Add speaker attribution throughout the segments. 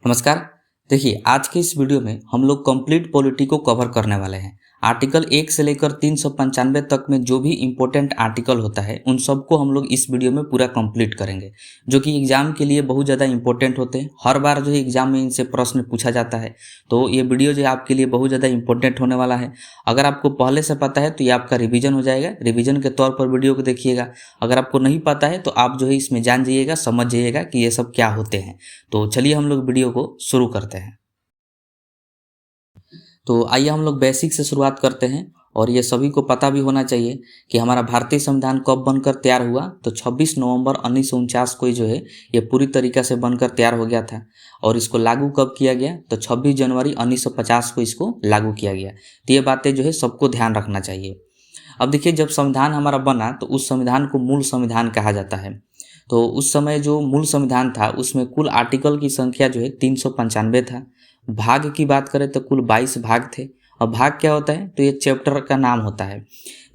Speaker 1: नमस्कार। देखिए, आज के इस वीडियो में हम लोग कंप्लीट पॉलिटी को कवर करने वाले हैं। आर्टिकल 1 से लेकर 395 तक में जो भी इम्पोर्टेंट आर्टिकल होता है उन सबको हम लोग इस वीडियो में पूरा कंप्लीट करेंगे, जो कि एग्जाम के लिए बहुत ज़्यादा इंपॉर्टेंट होते हैं। हर बार जो है एग्जाम में इनसे प्रश्न पूछा जाता है, तो ये वीडियो जो है आपके लिए बहुत ज़्यादा इंपॉर्टेंट होने वाला है। अगर आपको पहले से पता है तो ये आपका रिविजन हो जाएगा। रिविजन के तौर पर वीडियो को देखिएगा। अगर आपको नहीं पता है तो आप जो है इसमें जान जाइएगा, समझ जाइएगा कि ये सब क्या होते हैं। तो चलिए हम लोग वीडियो को शुरू करते हैं। तो आइए हम लोग बेसिक से शुरुआत करते हैं। और ये सभी को पता भी होना चाहिए कि हमारा भारतीय संविधान कब बनकर तैयार हुआ। तो 26 नवंबर 1949 को ही जो है ये पूरी तरीक़ा से बनकर तैयार हो गया था। और इसको लागू कब किया गया? तो 26 जनवरी 1950 को इसको लागू किया गया। तो ये बातें जो है सबको ध्यान रखना चाहिए। अब देखिए, जब संविधान हमारा बना तो उस संविधान को मूल संविधान कहा जाता है। तो उस समय जो मूल संविधान था उसमें कुल आर्टिकल की संख्या जो है 395 था। भाग की बात करें तो कुल 22 भाग थे। और भाग क्या होता है? तो ये चैप्टर का नाम होता है।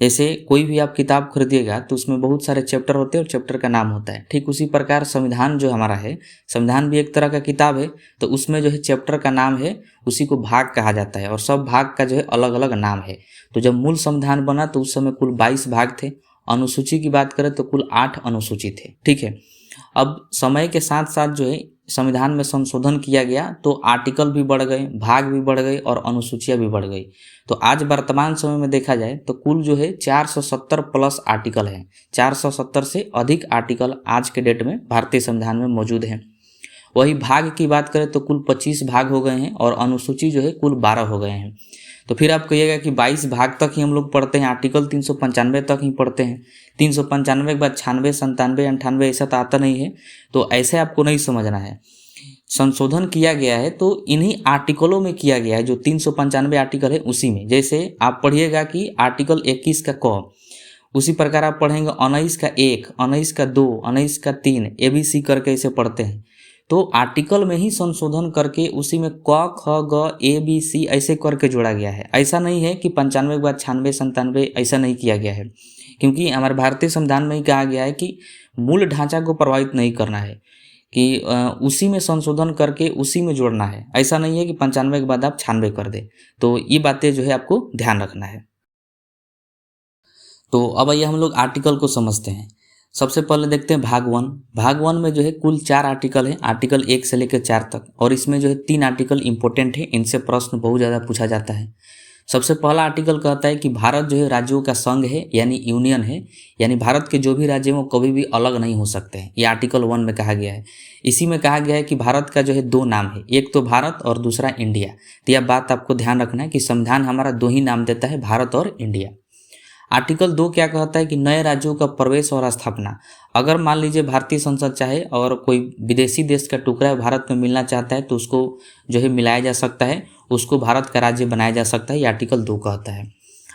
Speaker 1: जैसे कोई भी आप किताब खरीदिएगा तो उसमें बहुत सारे चैप्टर होते हैं और चैप्टर का नाम होता है। ठीक उसी प्रकार संविधान जो हमारा है, संविधान भी एक तरह का किताब है। तो उसमें जो है चैप्टर का नाम है, उसी को भाग कहा जाता है। और सब भाग का जो है अलग अलग नाम है। तो जब मूल संविधान बना तो उस समय कुल 22 भाग थे। अनुसूची की बात करें तो कुल 8 अनुसूची थे। ठीक है। अब समय के साथ साथ जो है संविधान में संशोधन किया गया तो आर्टिकल भी बढ़ गए, भाग भी बढ़ गए और अनुसूचियाँ भी बढ़ गई। तो आज वर्तमान समय में देखा जाए तो कुल जो है 470 प्लस आर्टिकल हैं। 470 से अधिक आर्टिकल आज के डेट में भारतीय संविधान में मौजूद हैं। वही भाग की बात करें तो कुल 25 भाग हो गए हैं और अनुसूची जो है कुल 12 हो गए हैं। तो फिर आप कहिएगा कि 22 भाग तक ही हम लोग पढ़ते हैं, आर्टिकल 395 तक ही पढ़ते हैं। 395 के बाद 96, 97, 98 ऐसा तो आता नहीं है। तो ऐसे आपको नहीं समझना है। संशोधन किया गया है तो इन्हीं आर्टिकलों में किया गया है। जो 395 आर्टिकल है उसी में, जैसे आप पढ़िएगा कि आर्टिकल 21 का क, उसी प्रकार आप पढ़ेंगे 19 का 1, 19 का 2, 19 का 3, ABC करके इसे पढ़ते हैं। तो आर्टिकल में ही संशोधन करके उसी में क, ख, ग, ABC ऐसे करके जोड़ा गया है। ऐसा नहीं है कि 95 के बाद 96, 97 ऐसा नहीं किया गया है। क्योंकि हमारे भारतीय संविधान में ही कहा गया है कि मूल ढांचा को प्रभावित नहीं करना है, कि उसी में संशोधन करके उसी में जोड़ना है। ऐसा नहीं है कि 95 के बाद आप 96 कर दें। तो ये बातें जो है आपको ध्यान रखना है। तो अब आइए हम लोग आर्टिकल को समझते हैं। सबसे पहले देखते हैं भाग 1। भाग 1 में जो है कुल 4 आर्टिकल हैं, आर्टिकल 1 से लेकर 4 तक। और इसमें जो है 3 आर्टिकल इंपॉर्टेंट है, इनसे प्रश्न बहुत ज़्यादा पूछा जाता है। सबसे पहला आर्टिकल कहता है कि भारत जो है राज्यों का संघ है, यानी यूनियन है। यानी भारत के जो भी राज्य हैं वो कभी भी अलग नहीं हो सकते हैं। ये आर्टिकल 1 में कहा गया है। इसी में कहा गया है कि भारत का जो है 2 नाम है, एक तो भारत और दूसरा इंडिया। तो यह बात आपको ध्यान रखना है कि संविधान हमारा 2 ही नाम देता है, भारत और इंडिया। आर्टिकल 2 क्या कहता है कि नए राज्यों का प्रवेश और स्थापना। अगर मान लीजिए भारतीय संसद चाहे और कोई विदेशी देश का टुकड़ा भारत में मिलना चाहता है तो उसको जो है मिलाया जा सकता है, उसको भारत का राज्य बनाया जा सकता है। ये आर्टिकल 2 कहता है।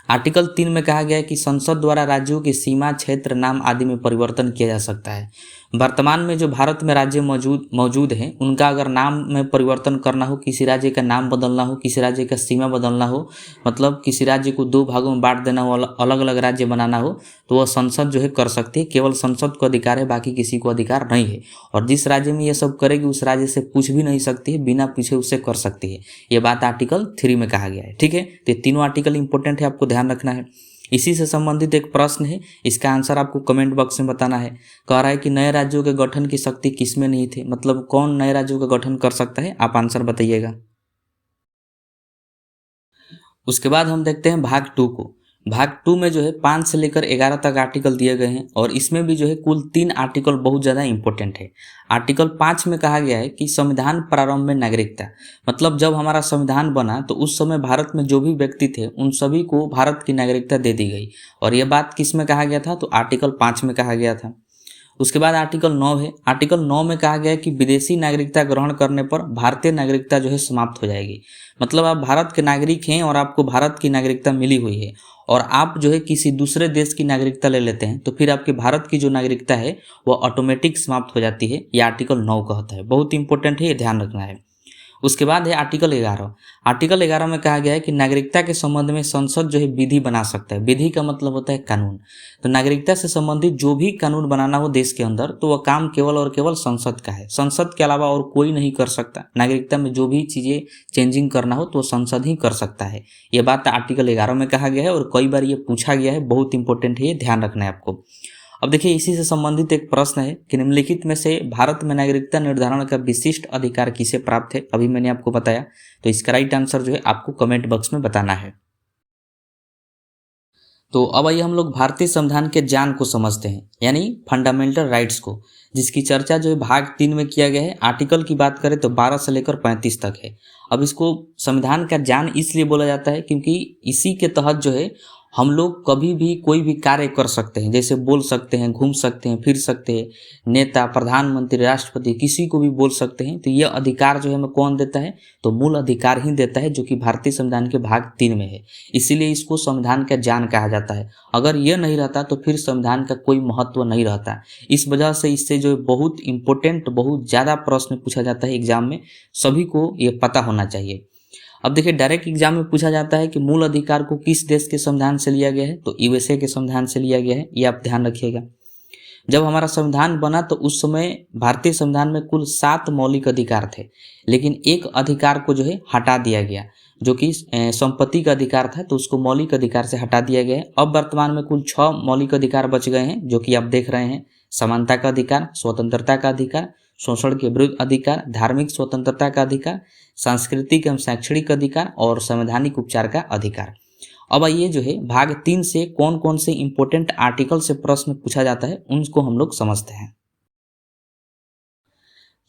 Speaker 1: आर्टिकल 3 में कहा गया है कि संसद द्वारा राज्यों की सीमा, क्षेत्र, नाम आदि में परिवर्तन किया जा सकता है। वर्तमान में जो भारत में राज्य मौजूद हैं उनका अगर नाम में परिवर्तन करना हो, किसी राज्य का नाम बदलना हो, किसी राज्य का सीमा बदलना हो, मतलब किसी राज्य को 2 भागों में बांट देना हो, अलग अलग राज्य बनाना हो, तो वह संसद जो है कर सकती है। केवल संसद को अधिकार है, बाकी किसी को अधिकार नहीं है। और जिस राज्य में ये सब करेगी उस राज्य से पूछ भी नहीं सकती है, बिना पूछे उससे कर सकती है। ये बात आर्टिकल 3 में कहा गया है। ठीक है। तो ये तीनों आर्टिकल इंपॉर्टेंट है, आपको ध्यान रखना है। इसी से संबंधित एक प्रश्न है, इसका आंसर आपको कमेंट बॉक्स में बताना है। कह रहा है कि नए राज्यों के गठन की शक्ति किसमें नहीं थी, मतलब कौन नए राज्यों का गठन कर सकता है, आप आंसर बताइएगा। उसके बाद हम देखते हैं भाग 2 को। भाग 2 में जो है 5 से लेकर 11 तक आर्टिकल दिए गए हैं और इसमें भी जो है कुल 3 आर्टिकल बहुत ज़्यादा इंपॉर्टेंट है। आर्टिकल 5 में कहा गया है कि संविधान प्रारंभ में नागरिकता, मतलब जब हमारा संविधान बना तो उस समय भारत में जो भी व्यक्ति थे उन सभी को भारत की नागरिकता दे दी गई। और यह बात किस में कहा गया था? तो आर्टिकल 5 में कहा गया था। उसके बाद आर्टिकल 9 है। आर्टिकल 9 में कहा गया है कि विदेशी नागरिकता ग्रहण करने पर भारतीय नागरिकता जो है समाप्त हो जाएगी। मतलब आप भारत के नागरिक हैं और आपको भारत की नागरिकता मिली हुई है और आप जो है किसी दूसरे देश की नागरिकता ले लेते हैं तो फिर आपके भारत की जो नागरिकता है वो ऑटोमेटिक समाप्त हो जाती है। ये आर्टिकल 9 कहता है। बहुत इंपॉर्टेंट है, ये ध्यान रखना है। उसके बाद है आर्टिकल 11। आर्टिकल 11 में कहा गया है कि नागरिकता के संबंध में संसद जो है विधि बना सकता है। विधि का मतलब होता है कानून। तो नागरिकता से संबंधित जो भी कानून बनाना हो देश के अंदर, तो वह काम केवल और केवल संसद का है। संसद के अलावा और कोई नहीं कर सकता। नागरिकता में जो भी चीज़ें चेंजिंग करना हो तो संसद ही कर सकता है। ये बात आर्टिकल 11 में कहा गया है और कई बार ये पूछा गया है, बहुत इंपॉर्टेंट है, ये ध्यान रखना है आपको। अब देखिए, इसी से संबंधित एक प्रश्न है कि निम्नलिखित में से भारत में नागरिकता निर्धारण का विशिष्ट अधिकार किसे प्राप्त है। अभी मैंने आपको बताया, तो इसका राइट आंसर जो है आपको कमेंट बॉक्स में बताना है। तो अब आइए हम लोग भारतीय संविधान के जान को समझते हैं, यानी फंडामेंटल राइट्स को, जिसकी चर्चा जो है भाग 3 में किया गया है। आर्टिकल की बात करें तो 12 से लेकर 35 तक है। अब इसको संविधान का जान इसलिए बोला जाता है क्योंकि इसी के तहत जो है हम लोग कभी भी कोई भी कार्य कर सकते हैं, जैसे बोल सकते हैं, घूम सकते हैं, फिर सकते हैं, नेता, प्रधानमंत्री, राष्ट्रपति किसी को भी बोल सकते हैं। तो यह अधिकार जो है हमें कौन देता है, तो मूल अधिकार ही देता है, जो कि भारतीय संविधान के भाग 3 में है। इसीलिए इसको संविधान का जान कहा जाता है। अगर यह नहीं रहता तो फिर संविधान का कोई महत्व नहीं रहता। इस वजह से इससे जो बहुत इंपॉर्टेंट, बहुत ज़्यादा प्रश्न पूछा जाता है एग्जाम में, सभी को ये पता होना चाहिए। अब देखिए, डायरेक्ट एग्जाम में पूछा जाता है कि मूल अधिकार को किस देश के संविधान से लिया गया है, तो यूएसए के संविधान से लिया गया है। ये आप ध्यान रखिएगा। जब हमारा संविधान बना तो उस समय भारतीय संविधान में कुल 7 मौलिक अधिकार थे, लेकिन एक अधिकार को जो है हटा दिया गया, जो कि संपत्ति का अधिकार था, तो उसको मौलिक अधिकार से हटा दिया गया है। अब वर्तमान में कुल 6 मौलिक अधिकार बच गए हैं, जो कि आप देख रहे हैं। समानता का अधिकार, स्वतंत्रता का अधिकार, शोषण के विरुद्ध अधिकार, धार्मिक स्वतंत्रता का अधिकार, सांस्कृतिक एवं शैक्षणिक अधिकार और संवैधानिक उपचार का अधिकार। अब ये जो है भाग 3 से कौन कौन से इंपॉर्टेंट आर्टिकल से प्रश्न पूछा जाता है, उनको हम लोग समझते हैं।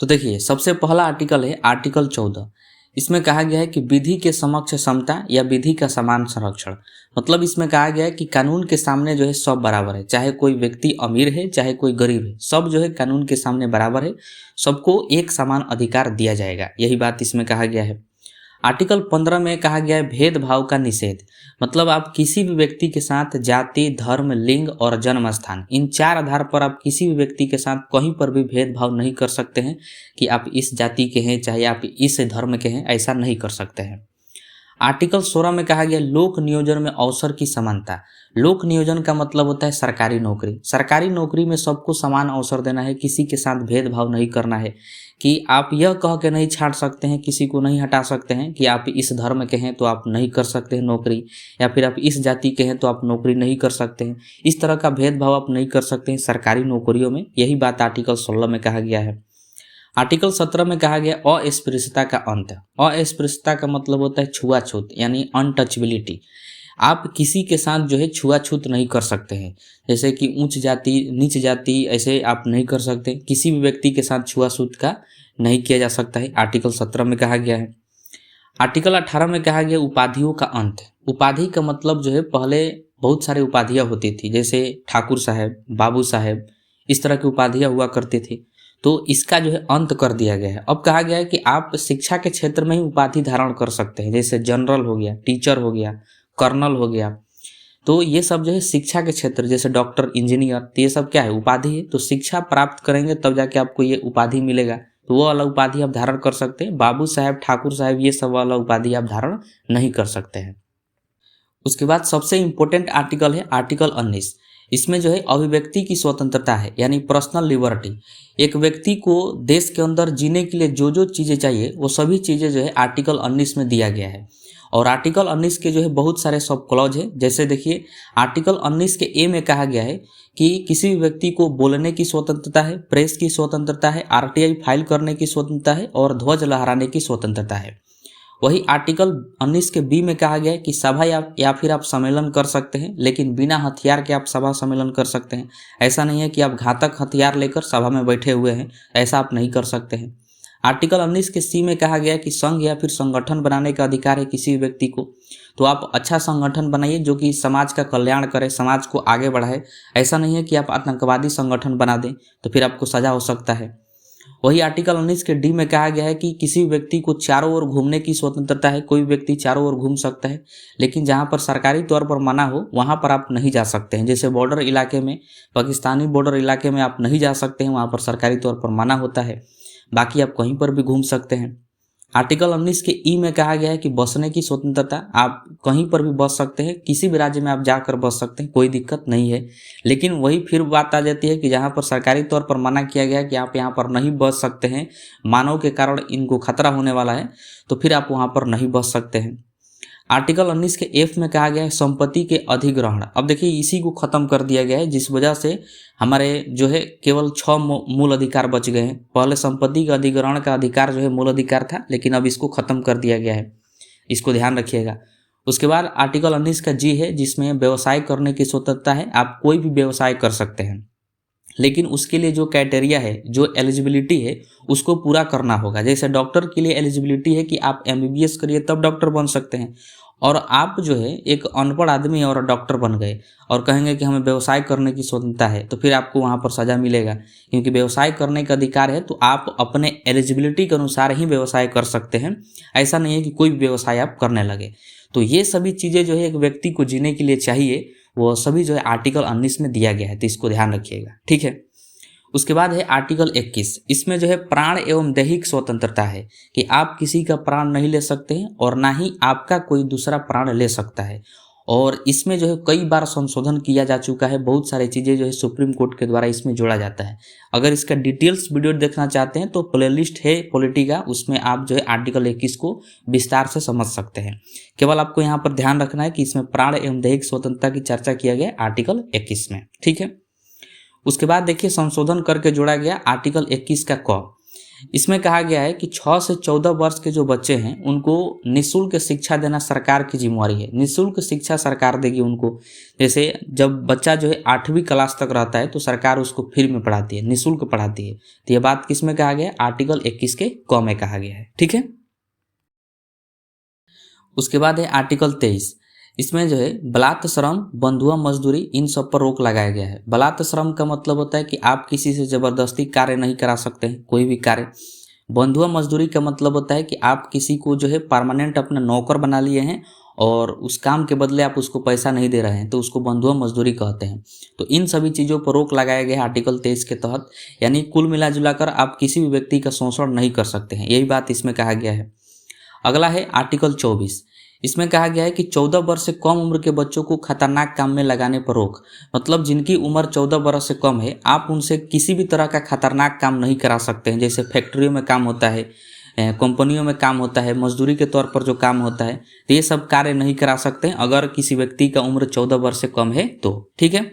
Speaker 1: तो देखिए, सबसे पहला आर्टिकल है आर्टिकल 14। इसमें कहा गया है कि विधि के समक्ष समता या विधि का समान संरक्षण। मतलब इसमें कहा गया है कि कानून के सामने जो है सब बराबर है, चाहे कोई व्यक्ति अमीर है चाहे कोई गरीब है, सब जो है कानून के सामने बराबर है, सबको एक समान अधिकार दिया जाएगा। यही बात इसमें कहा गया है। आर्टिकल 15 में कहा गया है भेदभाव का निषेध। मतलब आप किसी भी व्यक्ति के साथ जाति, धर्म, लिंग और जन्म स्थान, इन 4 आधार पर आप किसी भी व्यक्ति के साथ कहीं पर भी भेदभाव नहीं कर सकते हैं कि आप इस जाति के हैं चाहे आप इस धर्म के हैं, ऐसा नहीं कर सकते हैं। आर्टिकल 16 में कहा गया लोक नियोजन में अवसर की समानता। लोक नियोजन का मतलब होता है सरकारी नौकरी। सरकारी नौकरी में सबको समान अवसर देना है, किसी के साथ भेदभाव नहीं करना है कि आप यह कह के नहीं छाड़ सकते हैं, किसी को नहीं हटा सकते हैं कि आप इस धर्म के हैं तो आप नहीं कर सकते हैं नौकरी, या फिर आप इस जाति के हैं तो आप नौकरी नहीं कर सकते हैं। इस तरह का भेदभाव आप नहीं कर सकते हैं सरकारी नौकरियों में। यही बात आर्टिकल 16 में कहा गया है। आर्टिकल 17 में कहा गया अस्पृश्यता का अंत। अस्पृश्यता का मतलब होता है छुआछूत, यानी अनटचबिलिटी। आप किसी के साथ जो है छुआछूत नहीं कर सकते हैं, जैसे कि उच्च जाति, नीच जाति, ऐसे आप नहीं कर सकते। किसी भी व्यक्ति के साथ छुआछूत का नहीं किया जा सकता है, आर्टिकल 17 में कहा गया है। आर्टिकल 18 में कहा गया उपाधियों का अंत। उपाधि का मतलब जो है पहले बहुत सारे उपाधियाँ होती थी, जैसे ठाकुर साहब, बाबू साहब, इस तरह की उपाधियाँ हुआ करती थी, तो इसका जो है अंत कर दिया गया है। अब कहा गया है कि आप शिक्षा के क्षेत्र में ही उपाधि धारण कर सकते हैं, जैसे जनरल हो गया, टीचर हो गया, कर्नल हो गया। तो ये सब जो है शिक्षा के क्षेत्र, जैसे डॉक्टर, इंजीनियर, तो ये सब क्या है, उपाधि है। तो शिक्षा प्राप्त करेंगे तब जाके आपको ये उपाधि मिलेगा, तो वो वाला उपाधि आप धारण कर सकते हैं। बाबू साहब, ठाकुर साहब, ये सब वाला उपाधि आप धारण नहीं कर सकते हैं। उसके बाद सबसे इंपॉर्टेंट आर्टिकल है आर्टिकल 19। इसमें जो है अभिव्यक्ति की स्वतंत्रता है, यानी पर्सनल लिबर्टी। एक व्यक्ति को देश के अंदर जीने के लिए जो जो चीज़ें चाहिए वो सभी चीज़ें जो है आर्टिकल 19 में दिया गया है। और आर्टिकल 19 के जो है बहुत सारे सब क्लॉज है। जैसे देखिए, आर्टिकल 19 के ए में कहा गया है कि किसी भी व्यक्ति को बोलने की स्वतंत्रता है, प्रेस की स्वतंत्रता है, आरटीआई फाइल करने की स्वतंत्रता है और ध्वज लहराने की स्वतंत्रता है। वही आर्टिकल 19 के बी में कहा गया है कि सभा या फिर आप सम्मेलन कर सकते हैं, लेकिन बिना हथियार के आप सभा सम्मेलन कर सकते हैं। ऐसा नहीं है कि आप घातक हथियार लेकर सभा में बैठे हुए हैं, ऐसा आप नहीं कर सकते हैं। आर्टिकल 19 के सी में कहा गया है कि संघ या फिर संगठन बनाने का अधिकार है किसी व्यक्ति को। तो आप अच्छा संगठन बनाइए जो कि समाज का कल्याण करे, समाज को आगे बढ़ाए। ऐसा नहीं है कि आप आतंकवादी संगठन बना दें तो फिर आपको सजा हो सकता है। वही आर्टिकल 19 के डी में कहा गया है कि किसी व्यक्ति को चारों ओर घूमने की स्वतंत्रता है। कोई व्यक्ति चारों ओर घूम सकता है, लेकिन जहां पर सरकारी तौर पर मना हो वहां पर आप नहीं जा सकते हैं। जैसे बॉर्डर इलाके में, पाकिस्तानी बॉर्डर इलाके में आप नहीं जा सकते हैं, वहां पर सरकारी तौर पर मना होता है। बाकी आप कहीं पर भी घूम सकते हैं। आर्टिकल 19 के ई में कहा गया है कि बसने की स्वतंत्रता, आप कहीं पर भी बस सकते हैं, किसी भी राज्य में आप जाकर बस सकते हैं, कोई दिक्कत नहीं है। लेकिन वही फिर बात आ जाती है कि जहाँ पर सरकारी तौर पर मना किया गया है कि आप यहाँ पर नहीं बस सकते हैं, मानव के कारण इनको खतरा होने वाला है, तो फिर आप वहाँ पर नहीं बस सकते हैं। आर्टिकल 19 के एफ में कहा गया है संपत्ति के अधिग्रहण। अब देखिए इसी को खत्म कर दिया गया है, जिस वजह से हमारे जो है केवल 6 मूल अधिकार बच गए हैं। पहले संपत्ति के अधिग्रहण का अधिकार जो है मूल अधिकार था, लेकिन अब इसको खत्म कर दिया गया है, इसको ध्यान रखिएगा। उसके बाद आर्टिकल 19 का जी है, जिसमें व्यवसाय करने की स्वतंत्रता है, आप कोई भी व्यवसाय कर सकते हैं, लेकिन उसके लिए जो क्राइटेरिया है, जो एलिजिबिलिटी है, उसको पूरा करना होगा। जैसे डॉक्टर के लिए एलिजिबिलिटी है कि आप एमबीबीएस करिए तब डॉक्टर बन सकते हैं, और आप जो है एक अनपढ़ आदमी और डॉक्टर बन गए और कहेंगे कि हमें व्यवसाय करने की स्वतंत्रता है, तो फिर आपको वहाँ पर सज़ा मिलेगा, क्योंकि व्यवसाय करने का अधिकार है तो आप अपने एलिजिबिलिटी के अनुसार ही व्यवसाय कर सकते हैं। ऐसा नहीं है कि कोई भी व्यवसाय आप करने लगे। तो ये सभी चीज़ें जो है एक व्यक्ति को जीने के लिए चाहिए, वो सभी जो है आर्टिकल 19 में दिया गया है, तो इसको ध्यान रखिएगा, ठीक है। उसके बाद है आर्टिकल 21। इसमें जो है प्राण एवं दैहिक स्वतंत्रता है कि आप किसी का प्राण नहीं ले सकते हैं और ना ही आपका कोई दूसरा प्राण ले सकता है। और इसमें जो है कई बार संशोधन किया जा चुका है, बहुत सारी चीज़ें जो है सुप्रीम कोर्ट के द्वारा इसमें जोड़ा जाता है। अगर इसका डिटेल्स वीडियो देखना चाहते हैं तो प्लेलिस्ट है पॉलिटी का, उसमें आप जो है आर्टिकल 21 को विस्तार से समझ सकते हैं। केवल आपको यहाँ पर ध्यान रखना है कि इसमें प्राण एवं दैहिक स्वतंत्रता की चर्चा किया गया है आर्टिकल 21 में, ठीक है। उसके बाद देखिए संशोधन करके जोड़ा गया आर्टिकल 21 का क। इसमें कहा गया है कि 6 से 14 वर्ष के जो बच्चे हैं उनको निःशुल्क शिक्षा देना सरकार की जिम्मेवारी है। निःशुल्क शिक्षा सरकार देगी उनको। जैसे जब बच्चा जो है 8वीं क्लास तक रहता है तो सरकार उसको फ्री में पढ़ाती है, निःशुल्क पढ़ाती है। तो ये बात किस में कहा गया है? आर्टिकल 21 के क में कहा गया है, ठीक है। उसके बाद है आर्टिकल 23। इसमें जो है बलात् श्रम, बंधुआ मजदूरी, इन सब पर रोक लगाया गया है। बलात् श्रम का मतलब होता है कि आप किसी से ज़बरदस्ती कार्य नहीं करा सकते हैं, कोई भी कार्य। बंधुआ मजदूरी का मतलब होता है कि आप किसी को जो है परमानेंट अपना नौकर बना लिए हैं और उस काम के बदले आप उसको पैसा नहीं दे रहे हैं, तो उसको बंधुआ मजदूरी कहते हैं। तो इन सभी चीज़ों पर रोक लगाया गया है आर्टिकल 23 के तहत। यानी कुल मिला जुलाकर आप किसी भी व्यक्ति का शोषण नहीं कर सकते हैं, यही बात इसमें कहा गया है। अगला है आर्टिकल 24। इसमें कहा गया है कि 14 वर्ष से कम उम्र के बच्चों को खतरनाक काम में लगाने पर रोक। मतलब जिनकी उम्र 14 वर्ष से कम है, आप उनसे किसी भी तरह का खतरनाक काम नहीं करा सकते हैं। जैसे फैक्ट्रियों में काम होता है, कंपनियों में काम होता है, मजदूरी के तौर पर जो काम होता है, तो ये सब कार्य नहीं करा सकते हैं अगर किसी व्यक्ति का उम्र 14 वर्ष से कम है तो, ठीक है।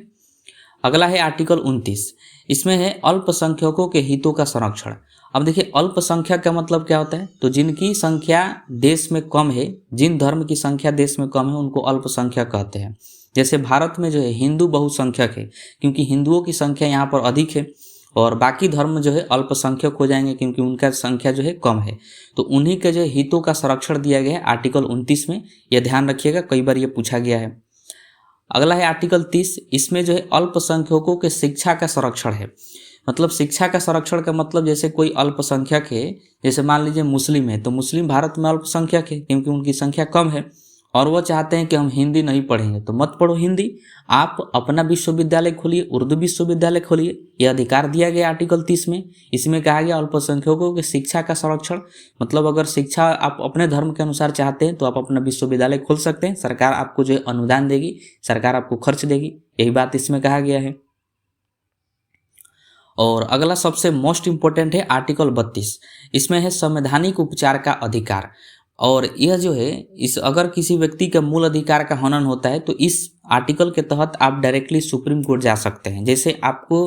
Speaker 1: अगला है आर्टिकल 29। इसमें है अल्पसंख्यकों के हितों का संरक्षण। अब देखिए अल्पसंख्यक का मतलब क्या होता है? तो जिनकी संख्या देश में कम है, जिन धर्म की संख्या देश में कम है, उनको अल्पसंख्यक कहते हैं। जैसे भारत में जो है हिंदू बहुसंख्यक है, क्योंकि हिंदुओं की संख्या यहाँ पर अधिक है, और बाकी धर्म जो है अल्पसंख्यक हो जाएंगे क्योंकि उनका संख्या जो है कम है। तो उन्हीं के जो हितों का संरक्षण दिया गया है आर्टिकल 29 में, यह ध्यान रखिएगा, कई बार ये पूछा गया है। अगला है आर्टिकल 30। इसमें जो है अल्पसंख्यकों के शिक्षा का संरक्षण है। मतलब शिक्षा का संरक्षण का मतलब जैसे कोई अल्पसंख्यक है, जैसे मान लीजिए मुस्लिम है, तो मुस्लिम भारत में अल्पसंख्यक है क्योंकि उनकी संख्या कम है और वो चाहते हैं कि हम हिंदी नहीं पढ़ेंगे, तो मत पढ़ो हिंदी, आप अपना विश्वविद्यालय खोलिए, उर्दू विश्वविद्यालय खोलिए। यह अधिकार दिया गया आर्टिकल 30 में। इसमें कहा गया अल्पसंख्यकों के शिक्षा का संरक्षण। मतलब अगर शिक्षा आप अपने धर्म के अनुसार चाहते हैं तो आप अपना विश्वविद्यालय खोल सकते हैं, सरकार आपको जो है अनुदान देगी, सरकार आपको खर्च देगी, यही बात इसमें कहा गया है। और अगला सबसे मोस्ट इम्पोर्टेंट है आर्टिकल 32। इसमें है संवैधानिक उपचार का अधिकार। और यह जो है इस अगर किसी व्यक्ति का मूल अधिकार का हनन होता है तो इस आर्टिकल के तहत आप डायरेक्टली सुप्रीम कोर्ट जा सकते हैं। जैसे आपको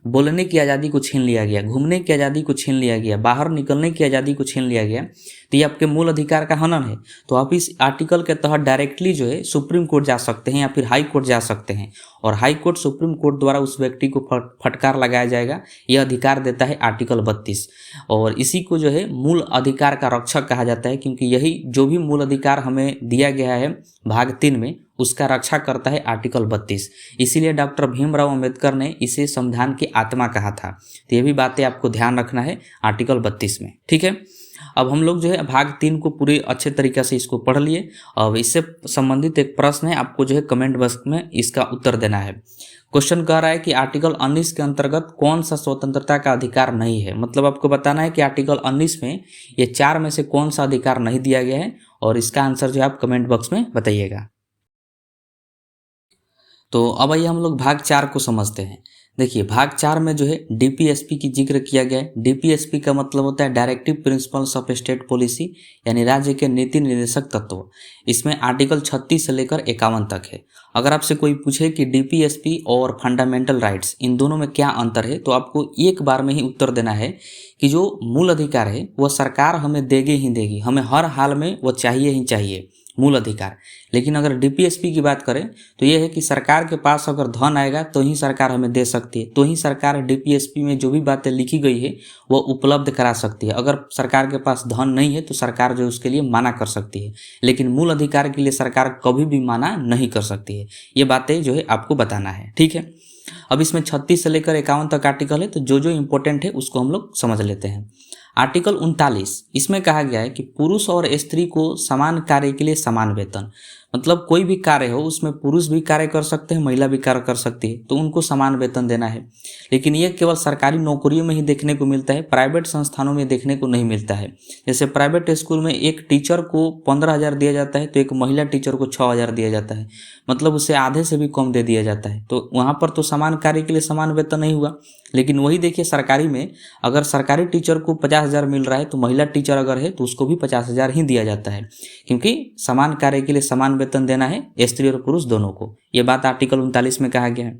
Speaker 1: बोलने की आज़ादी को छीन लिया गया, घूमने की आज़ादी को छीन लिया गया, बाहर निकलने की आज़ादी को छीन लिया गया, तो ये आपके मूल अधिकार का हनन है। तो आप इस आर्टिकल के तहत डायरेक्टली जो है सुप्रीम कोर्ट जा सकते हैं या फिर हाई कोर्ट जा सकते हैं, और हाई कोर्ट सुप्रीम कोर्ट द्वारा उस व्यक्ति को फटकार लगाया जाएगा। यह अधिकार देता है आर्टिकल 32। और इसी को जो है मूल अधिकार का रक्षक कहा जाता है, क्योंकि यही जो भी मूल अधिकार हमें दिया गया है भाग 3 में, उसका रक्षा करता है आर्टिकल 32। इसीलिए डॉक्टर भीमराव अंबेडकर ने इसे संविधान की आत्मा कहा था। तो ये भी बातें आपको ध्यान रखना है आर्टिकल 32 में, ठीक है। अब हम लोग जो है भाग 3 को पूरे अच्छे तरीके से इसको पढ़ लिए। अब इससे संबंधित एक प्रश्न है, आपको जो है कमेंट बॉक्स में इसका उत्तर देना है। क्वेश्चन कह रहा है कि आर्टिकल 19 के अंतर्गत कौन सा स्वतंत्रता का अधिकार नहीं है। मतलब आपको बताना है कि आर्टिकल 19 में ये 4 में से कौन सा अधिकार नहीं दिया गया है, और इसका आंसर जो है आप कमेंट बॉक्स में बताइएगा। तो अब आइए हम लोग भाग 4 को समझते हैं। देखिए भाग 4 में जो है डीपीएसपी की जिक्र किया गया है। डीपीएसपी का मतलब होता है directive principles of state policy, यानी राज्य के नीति निर्देशक तत्व। इसमें आर्टिकल 36 से लेकर 51 तक है। अगर आपसे कोई पूछे कि डीपीएसपी और फंडामेंटल राइट्स इन दोनों में क्या अंतर है, तो आपको एक बार में ही उत्तर देना है कि जो मूल अधिकार है वह सरकार हमें देगी ही देगी, हमें हर हाल में वो चाहिए ही चाहिए, मूल अधिकार। लेकिन अगर डीपीएसपी की बात करें तो यह है कि सरकार के पास अगर धन आएगा तो ही सरकार हमें दे सकती है, तो ही सरकार डीपीएसपी में जो भी बातें लिखी गई है वो उपलब्ध करा सकती है। अगर सरकार के पास धन नहीं है तो सरकार जो उसके लिए माना कर सकती है, लेकिन मूल अधिकार के लिए सरकार कभी भी माना नहीं कर सकती है। ये बातें जो है आपको बताना है, ठीक है। अब इसमें 36 से लेकर 51 तक आर्टिकल है, तो जो इंपॉर्टेंट है उसको हम लोग समझ लेते हैं। आर्टिकल 39, इसमें कहा गया है कि पुरुष और स्त्री को समान कार्य के लिए समान वेतन। मतलब कोई भी कार्य हो उसमें पुरुष भी कार्य कर सकते हैं, महिला भी कार्य कर सकती है, तो उनको समान वेतन देना है। लेकिन ये केवल सरकारी नौकरियों में ही देखने को मिलता है, प्राइवेट संस्थानों में देखने को नहीं मिलता है। जैसे प्राइवेट स्कूल में एक टीचर को 15,000 दिया जाता है तो एक महिला टीचर को 6,000 दिया जाता है, मतलब उसे आधे से भी कम दे दिया जाता है। तो वहाँ पर तो समान कार्य के लिए समान वेतन नहीं हुआ। लेकिन वही देखिए सरकारी में, अगर सरकारी टीचर को 50,000 मिल रहा है तो महिला टीचर अगर है तो उसको भी 50,000 ही दिया जाता है, क्योंकि समान कार्य के लिए समान वेतन देना है स्त्री और पुरुष दोनों को। ये बात आर्टिकल 39 में कहा गया है।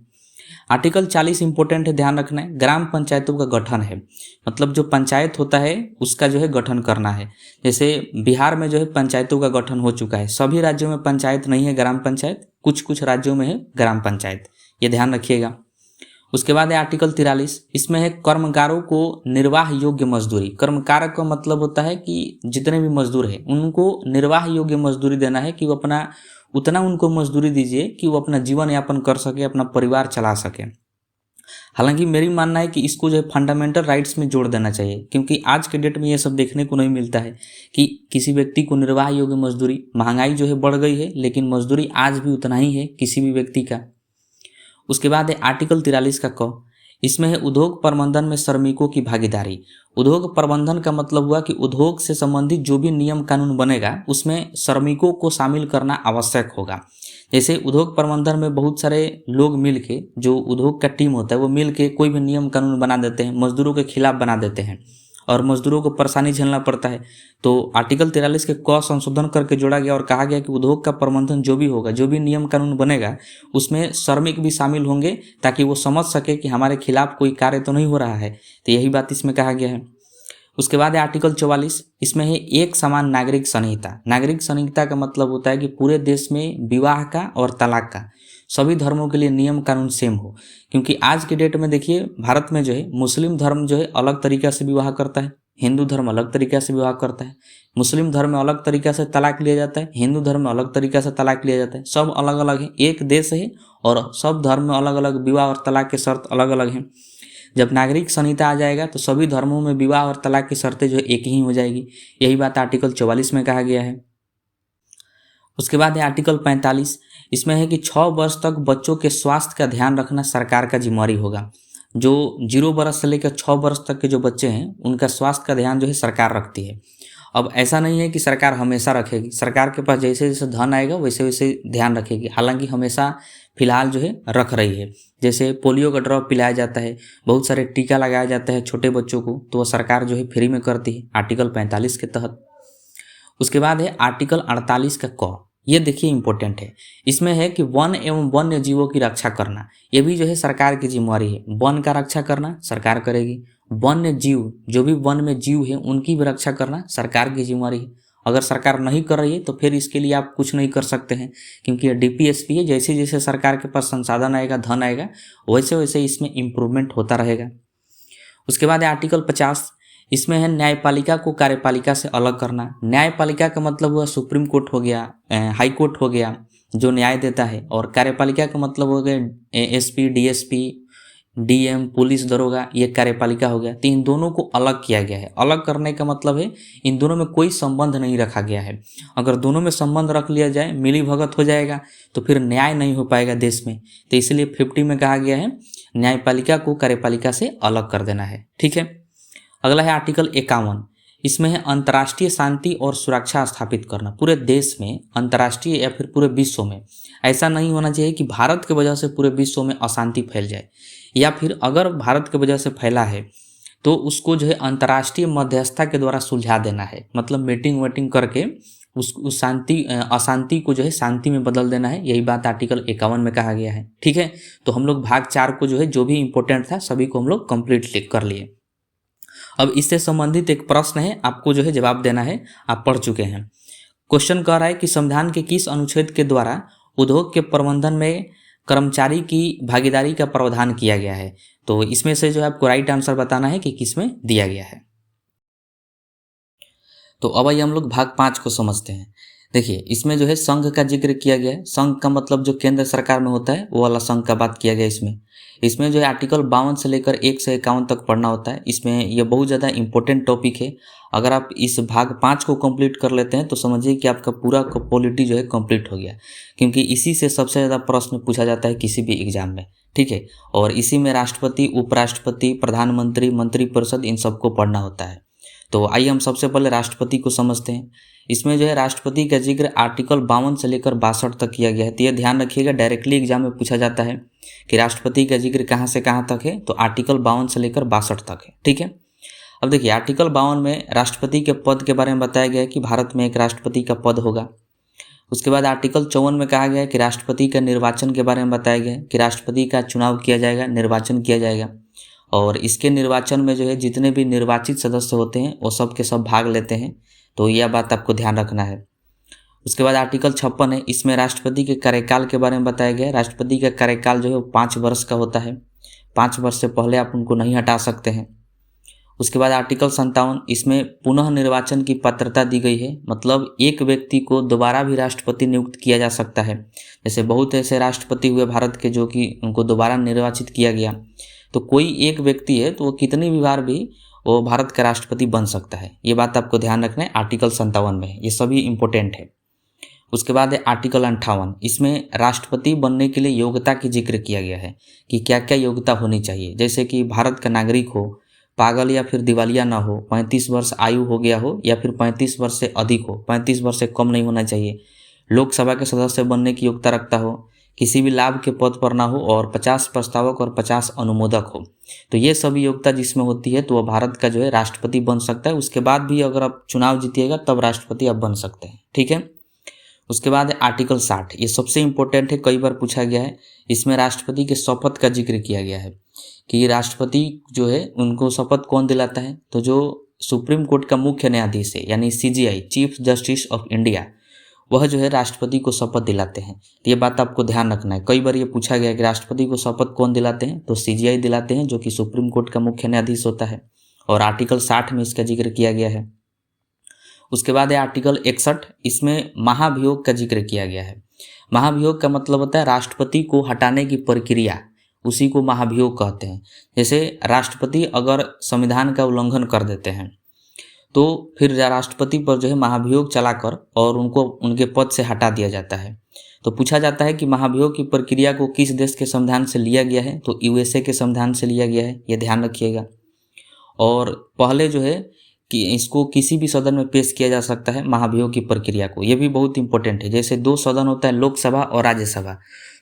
Speaker 1: आर्टिकल 40 इंपॉर्टेंट है, ध्यान रखना है। ग्राम पंचायतों का गठन है, मतलब जो पंचायत होता है उसका जो है गठन करना है। जैसे बिहार में जो है पंचायतों का गठन हो चुका है, सभी राज्यों में पंचायत नहीं है ग्राम पंचायत, कुछ कुछ राज्यों में है ग्राम पंचायत, ये ध्यान रखिएगा। उसके बाद है आर्टिकल 43, इसमें है कर्मकारों को निर्वाह योग्य मजदूरी। कर्मकार का मतलब होता है कि जितने भी मजदूर हैं उनको निर्वाह योग्य मजदूरी देना है, कि वो अपना उतना उनको मजदूरी दीजिए कि वो अपना जीवन यापन कर सके, अपना परिवार चला सके। हालांकि मेरी मानना है कि इसको जो है फंडामेंटल राइट्स में जोड़ देना चाहिए, क्योंकि आज के डेट में ये सब देखने को नहीं मिलता है कि किसी व्यक्ति को निर्वाह योग्य मजदूरी। महंगाई जो है बढ़ गई है, लेकिन मजदूरी आज भी उतना ही है किसी भी व्यक्ति का। उसके बाद है आर्टिकल 43 का क, इसमें है उद्योग प्रबंधन में श्रमिकों की भागीदारी। उद्योग प्रबंधन का मतलब हुआ कि उद्योग से संबंधित जो भी नियम कानून बनेगा उसमें श्रमिकों को शामिल करना आवश्यक होगा। जैसे उद्योग प्रबंधन में बहुत सारे लोग मिल के, जो उद्योग का टीम होता है वो मिल के कोई भी नियम कानून बना देते हैं, मजदूरों के खिलाफ बना देते हैं और मजदूरों को परेशानी झेलना पड़ता है। तो आर्टिकल 43 के क संशोधन करके जोड़ा गया और कहा गया कि उद्योग का प्रबंधन जो भी होगा, जो भी नियम कानून बनेगा उसमें श्रमिक भी शामिल होंगे, ताकि वो समझ सके कि हमारे खिलाफ कोई कार्य तो नहीं हो रहा है। तो यही बात इसमें कहा गया है। उसके बाद है आर्टिकल 44, इसमें है एक समान नागरिक संहिता। नागरिक संहिता का मतलब होता है कि पूरे देश में विवाह का और तलाक का सभी धर्मों के लिए नियम कानून सेम हो। क्योंकि आज के डेट में देखिए भारत में जो है मुस्लिम धर्म जो है अलग तरीका से विवाह करता है, हिंदू धर्म अलग तरीका से विवाह करता है। मुस्लिम धर्म में अलग तरीका से तलाक लिया जाता है, हिंदू धर्म में अलग तरीका से तलाक लिया जाता है। सब अलग अलग है, एक देश है और सब धर्म में अलग अलग विवाह और तलाक के शर्त अलग अलग हैं। जब नागरिक संहिता आ जाएगा तो सभी धर्मों में विवाह और तलाक की शर्तें जो एक ही हो जाएगी। यही बात आर्टिकल 44 में कहा गया है। उसके बाद है आर्टिकल 45, इसमें है कि 6 वर्ष तक बच्चों के स्वास्थ्य का ध्यान रखना सरकार का जिम्मेवारी होगा। जो 0 वर्ष से लेकर 6 वर्ष तक के जो बच्चे हैं उनका स्वास्थ्य का ध्यान जो है सरकार रखती है। अब ऐसा नहीं है कि सरकार हमेशा रखेगी, सरकार के पास जैसे जैसे धन आएगा वैसे वैसे ध्यान रखेगी। हालांकि हमेशा फिलहाल जो है रख रही है। जैसे पोलियो का ड्रॉप पिलाया जाता है, बहुत सारे टीका लगाया जाता है छोटे बच्चों को, तो वह सरकार जो है फ्री में करती है आर्टिकल 45 के तहत। उसके बाद है आर्टिकल 48 का क, ये देखिए इंपॉर्टेंट है। इसमें है कि वन एवं वन्य जीवों की रक्षा करना, ये भी जो है सरकार की जिम्मेवारी है। वन का रक्षा करना सरकार करेगी, वन्य जीव जो भी वन में जीव है उनकी भी रक्षा करना सरकार की जिम्मेवारी है। अगर सरकार नहीं कर रही है तो फिर इसके लिए आप कुछ नहीं कर सकते हैं, क्योंकि ये डीपीएसपी है। जैसे जैसे सरकार के पास संसाधन आएगा, धन आएगा, वैसे वैसे इसमें इम्प्रूवमेंट होता रहेगा। उसके बाद है आर्टिकल 50, इसमें है न्यायपालिका को कार्यपालिका से अलग करना। न्यायपालिका का मतलब हुआ सुप्रीम कोर्ट हो गया, हाई कोर्ट हो गया जो न्याय देता है, और कार्यपालिका का मतलब हो गया एसपी, डीएसपी, डीएम, पुलिस दरोगा, ये कार्यपालिका हो गया। तो इन दोनों को अलग किया गया है। अलग करने का मतलब है इन दोनों में कोई संबंध नहीं रखा गया है। अगर दोनों में संबंध रख लिया जाए, मिली भगत हो जाएगा, तो फिर न्याय नहीं हो पाएगा देश में। तो इसलिए 50 में कहा गया है न्यायपालिका को कार्यपालिका से अलग कर देना है। ठीक है। अगला है आर्टिकल 51। इसमें है अंतर्राष्ट्रीय शांति और सुरक्षा स्थापित करना। पूरे देश में, अंतर्राष्ट्रीय या फिर पूरे विश्व में, ऐसा नहीं होना चाहिए कि भारत की वजह से पूरे विश्व में अशांति फैल जाए, या फिर अगर भारत की वजह से फैला है तो उसको जो है अंतर्राष्ट्रीय मध्यस्थता के द्वारा सुलझा देना है। मतलब मीटिंग वेटिंग करके उस अशांति को जो है शांति में बदल देना है। यही बात आर्टिकल 51 में कहा गया है। ठीक है। तो हम लोग भाग 4 को जो है, जो भी इंपॉर्टेंट था सभी को हम लोग कंप्लीट कर लिए। अब इससे संबंधित एक प्रश्न है, आपको जो है जवाब देना है। आप पढ़ चुके हैं। क्वेश्चन कह रहा है कि संविधान के किस अनुच्छेद के द्वारा उद्योग के प्रबंधन में कर्मचारी की भागीदारी का प्रावधान किया गया है। तो इसमें से जो है आपको राइट आंसर बताना है कि किसमें दिया गया है। तो अब आइए हम लोग भाग 5 को समझते हैं। देखिए, इसमें जो है संघ का जिक्र किया गया है। संघ का मतलब जो केंद्र सरकार में होता है वो वाला संघ का बात किया गया है। इसमें जो है आर्टिकल 52 से लेकर 1 से 51 तक पढ़ना होता है। इसमें यह बहुत ज़्यादा इंपॉर्टेंट टॉपिक है। अगर आप इस भाग 5 को कंप्लीट कर लेते हैं तो समझिए कि आपका पूरा पॉलिटी जो है कंप्लीट हो गया, क्योंकि इसी से सबसे ज़्यादा प्रश्न पूछा जाता है किसी भी एग्जाम में। ठीक है। और इसी में राष्ट्रपति, उपराष्ट्रपति, प्रधानमंत्री, मंत्रिपरिषद, इन सबको पढ़ना होता है। तो आइए हम सबसे पहले राष्ट्रपति को समझते हैं। इसमें जो है राष्ट्रपति का जिक्र आर्टिकल 52 से लेकर 62 तक किया गया है। तो यह ध्यान रखिएगा, डायरेक्टली एग्जाम में पूछा जाता है कि राष्ट्रपति का जिक्र कहाँ से कहाँ तक है। तो आर्टिकल 52 से लेकर 62 तक है। ठीक है। अब देखिए, आर्टिकल 52 में राष्ट्रपति के पद के बारे में बताया गया है कि भारत में एक राष्ट्रपति का पद होगा। उसके बाद आर्टिकल 54 में कहा गया है कि राष्ट्रपति का निर्वाचन के बारे में बताया गया है कि राष्ट्रपति का चुनाव किया जाएगा, निर्वाचन किया जाएगा, और इसके निर्वाचन में जो है जितने भी निर्वाचित सदस्य होते हैं वो सब के सब भाग लेते हैं। तो यह बात आपको ध्यान रखना है। उसके बाद आर्टिकल 56 है। इसमें राष्ट्रपति के कार्यकाल के बारे में बताया गया है। राष्ट्रपति का कार्यकाल जो है वो 5 वर्ष का होता है। 5 वर्ष से पहले आप उनको नहीं हटा सकते हैं। उसके बाद आर्टिकल 57, इसमें पुनः निर्वाचन की पात्रता दी गई है। मतलब एक व्यक्ति को दोबारा भी राष्ट्रपति नियुक्त किया जा सकता है। जैसे बहुत ऐसे राष्ट्रपति हुए भारत के जो कि उनको दोबारा निर्वाचित किया गया। तो कोई एक व्यक्ति है तो वो कितनी भी बार भी वो भारत का राष्ट्रपति बन सकता है। ये बात आपको ध्यान रखना है, आर्टिकल 57 में ये सभी इंपॉर्टेंट है। उसके बाद है आर्टिकल 58। इसमें राष्ट्रपति बनने के लिए योग्यता की जिक्र किया गया है कि क्या क्या योग्यता होनी चाहिए। जैसे कि भारत का नागरिक हो, पागल या फिर दिवालिया ना हो, 35 वर्ष आयु हो गया हो या फिर 35 वर्ष से अधिक हो, 35 वर्ष से कम नहीं होना चाहिए, लोकसभा के सदस्य बनने की योग्यता रखता हो, किसी भी लाभ के पद पर ना हो, और 50 प्रस्तावक और 50 अनुमोदक हो। तो ये सभी योग्यता जिसमें होती है तो वह भारत का जो है राष्ट्रपति बन सकता है। उसके बाद भी अगर आप चुनाव जीतिएगा तब राष्ट्रपति आप बन सकते हैं। ठीक है। उसके बाद है आर्टिकल 60। ये सबसे इंपॉर्टेंट है, कई बार पूछा गया है। इसमें राष्ट्रपति के शपथ का जिक्र किया गया है कि राष्ट्रपति जो है उनको शपथ कौन दिलाता है। तो जो सुप्रीम कोर्ट का मुख्य न्यायाधीश है यानी CJI, chief justice of India, वह जो है राष्ट्रपति को शपथ दिलाते हैं। तो ये बात आपको ध्यान रखना है। कई बार ये पूछा गया है कि राष्ट्रपति को शपथ कौन दिलाते हैं। तो CJI दिलाते हैं, जो कि सुप्रीम कोर्ट का मुख्य न्यायाधीश होता है, और आर्टिकल 60 में इसका जिक्र किया गया है। उसके बाद है आर्टिकल 61। इसमें महाभियोग का जिक्र किया गया है। महाभियोग का मतलब होता है राष्ट्रपति को हटाने की प्रक्रिया, उसी को महाभियोग कहते हैं। जैसे राष्ट्रपति अगर संविधान का उल्लंघन कर देते हैं तो फिर राष्ट्रपति पर जो है महाभियोग चलाकर और उनको उनके पद से हटा दिया जाता है। तो पूछा जाता है कि महाभियोग की प्रक्रिया को किस देश के संविधान से लिया गया है। तो USA के संविधान से लिया गया है, ये ध्यान रखिएगा। और पहले जो है कि इसको किसी भी सदन में पेश किया जा सकता है महाभियोग की प्रक्रिया को, ये भी बहुत इंपॉर्टेंट है। जैसे 2 सदन होता है, लोकसभा और राज्यसभा।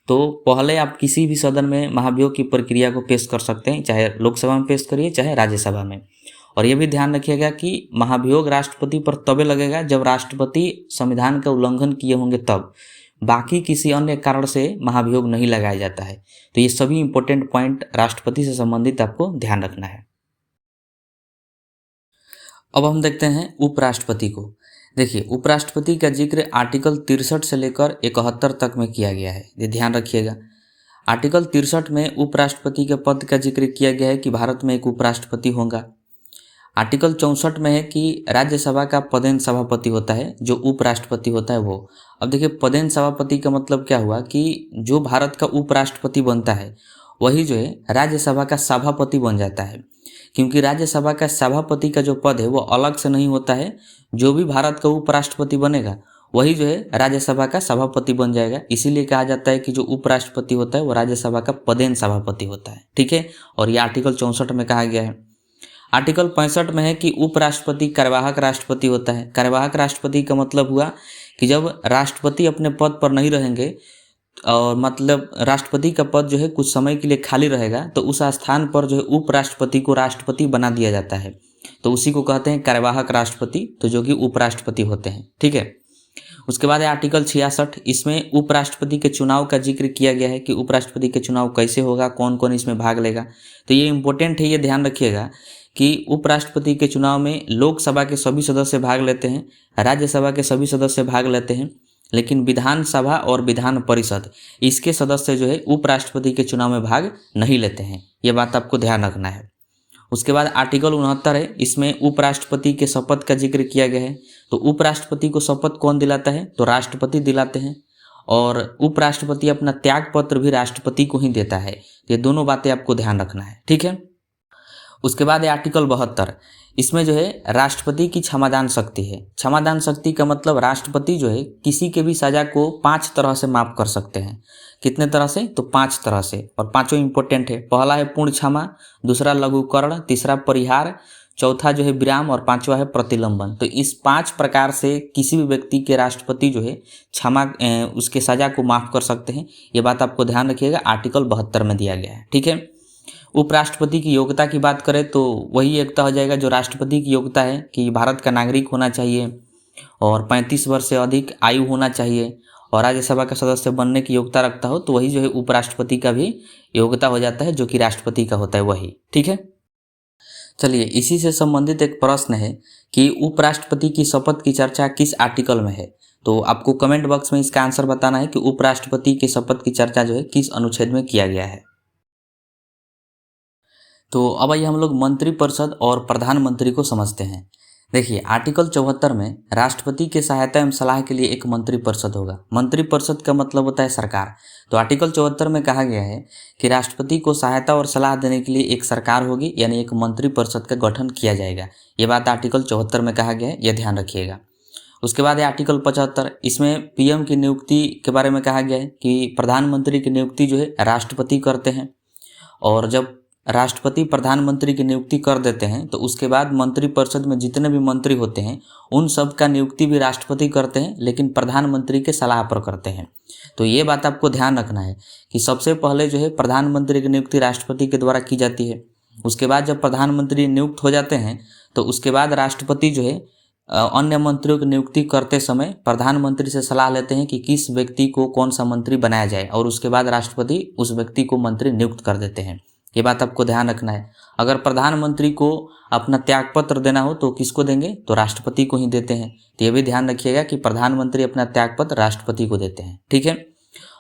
Speaker 1: तो पहले आप किसी भी सदन में महाभियोग की प्रक्रिया को पेश कर सकते हैं, चाहे लोकसभा में पेश करिए चाहे राज्यसभा में। और ये भी ध्यान रखिएगा कि महाभियोग राष्ट्रपति पर तभी लगेगा जब राष्ट्रपति संविधान का उल्लंघन किए होंगे तब, बाकी किसी अन्य कारण से महाभियोग नहीं लगाया जाता है। तो ये सभी इंपॉर्टेंट पॉइंट राष्ट्रपति से संबंधित आपको ध्यान रखना है। अब हम देखते हैं उपराष्ट्रपति को। देखिए, उपराष्ट्रपति का जिक्र आर्टिकल 63 से लेकर 71 तक में किया गया है, ये ध्यान रखिएगा। आर्टिकल 63 में उपराष्ट्रपति के पद का जिक्र किया गया है कि भारत में एक उपराष्ट्रपति होगा। आर्टिकल 64 में है कि राज्यसभा का पदेन सभापति होता है, जो उपराष्ट्रपति होता है वो। अब देखिए, पदेन सभापति का मतलब क्या हुआ कि जो भारत का उपराष्ट्रपति बनता है वही जो है राज्यसभा का सभापति बन जाता है। क्योंकि राज्यसभा का सभापति का जो पद है वो अलग से नहीं होता है, जो भी भारत का उपराष्ट्रपति बनेगा वही जो है राज्यसभा का सभापति बन जाएगा। इसीलिए कहा जाता है कि जो उपराष्ट्रपति होता है वो राज्यसभा का पदेन सभापति होता है। ठीक है, और ये आर्टिकल 64 में कहा गया है। आर्टिकल 65 में है कि उपराष्ट्रपति कार्यवाहक राष्ट्रपति होता है। कार्यवाहक राष्ट्रपति का मतलब हुआ कि जब राष्ट्रपति अपने पद पर नहीं रहेंगे और मतलब राष्ट्रपति का पद जो है कुछ समय के लिए खाली रहेगा तो उस स्थान पर जो है उपराष्ट्रपति को राष्ट्रपति बना दिया जाता है, तो उसी को कहते हैं कार्यवाहक राष्ट्रपति, तो जो कि उपराष्ट्रपति होते हैं। ठीक है, उसके बाद है आर्टिकल 66। इसमें उपराष्ट्रपति के चुनाव का जिक्र किया गया है कि उपराष्ट्रपति के चुनाव कैसे होगा, कौन कौन इसमें भाग लेगा। तो ये इंपॉर्टेंट है, ये ध्यान रखिएगा कि उपराष्ट्रपति के चुनाव में लोकसभा के सभी सदस्य भाग लेते हैं, राज्यसभा के सभी सदस्य भाग लेते हैं, लेकिन विधानसभा और विधान परिषद इसके सदस्य जो है उपराष्ट्रपति के चुनाव में भाग नहीं लेते हैं। ये बात आपको ध्यान रखना है। उसके बाद आर्टिकल 69 है, इसमें उपराष्ट्रपति के शपथ का जिक्र किया गया है। तो उपराष्ट्रपति को शपथ कौन दिलाता है, तो राष्ट्रपति दिलाते हैं, और उपराष्ट्रपति अपना त्याग पत्र भी राष्ट्रपति को ही देता है। ये दोनों बातें आपको ध्यान रखना है। ठीक है, उसके बाद है आर्टिकल 72। इसमें जो है राष्ट्रपति की क्षमादान शक्ति है। क्षमादान शक्ति का मतलब राष्ट्रपति जो है किसी के भी सजा को 5 तरह से माफ कर सकते हैं। कितने तरह से, तो 5 तरह से, और पांचों इंपॉर्टेंट है। पहला है पूर्ण क्षमा, दूसरा लघुकरण, तीसरा परिहार, चौथा जो है विराम, और पांचवा है प्रतिलंबन। तो इस 5 प्रकार से किसी भी व्यक्ति के राष्ट्रपति जो है क्षमा उसके सजा को माफ कर सकते हैं। ये बात आपको ध्यान रखिएगा, आर्टिकल 72 में दिया गया है। ठीक है, उपराष्ट्रपति की योग्यता की बात करें तो वही योग्यता हो जाएगा जो राष्ट्रपति की योग्यता है कि भारत का नागरिक होना चाहिए और 35 वर्ष से अधिक आयु होना चाहिए, और राज्यसभा का सदस्य बनने की योग्यता रखता हो तो वही जो है उपराष्ट्रपति का भी योग्यता हो जाता है, जो कि राष्ट्रपति का होता है वही। ठीक है, चलिए इसी से संबंधित एक प्रश्न है कि उपराष्ट्रपति की शपथ की चर्चा किस आर्टिकल में है। तो आपको कमेंट बॉक्स में इसका आंसर बताना है कि उपराष्ट्रपति की शपथ की चर्चा जो है किस अनुच्छेद में किया गया है। तो अब आइए हम लोग मंत्रिपरिषद और प्रधानमंत्री को समझते हैं। देखिए आर्टिकल 74 में राष्ट्रपति के सहायता एवं सलाह के लिए एक मंत्रिपरिषद होगा। मंत्रिपरिषद का मतलब होता है सरकार। तो आर्टिकल 74 में कहा गया है कि राष्ट्रपति को सहायता और सलाह देने के लिए एक सरकार होगी, यानी एक मंत्रिपरिषद का गठन किया जाएगा। ये बात आर्टिकल 74 में कहा गया है, यह ध्यान रखिएगा। उसके बाद है आर्टिकल 75। इसमें पीएम की नियुक्ति के बारे में कहा गया है कि प्रधानमंत्री की नियुक्ति जो है राष्ट्रपति करते हैं, और जब राष्ट्रपति प्रधानमंत्री की नियुक्ति कर देते हैं तो उसके बाद मंत्रिपरिषद में जितने भी मंत्री होते हैं उन सब का नियुक्ति भी राष्ट्रपति करते हैं, लेकिन प्रधानमंत्री के सलाह पर करते हैं। तो ये बात आपको ध्यान रखना है कि सबसे पहले जो है प्रधानमंत्री की नियुक्ति राष्ट्रपति के द्वारा की जाती है। उसके बाद जब प्रधानमंत्री नियुक्त हो जाते हैं तो उसके बाद राष्ट्रपति जो है अन्य मंत्रियों की नियुक्ति करते समय प्रधानमंत्री से सलाह लेते हैं कि किस व्यक्ति को कौन सा मंत्री बनाया जाए, और उसके बाद राष्ट्रपति उस व्यक्ति को मंत्री नियुक्त कर देते हैं। ये बात आपको ध्यान रखना है। अगर प्रधानमंत्री को अपना त्यागपत्र देना हो तो किसको देंगे, तो राष्ट्रपति को ही देते हैं। तो ये भी ध्यान रखिएगा कि प्रधानमंत्री अपना त्यागपत्र राष्ट्रपति को देते हैं। ठीक है,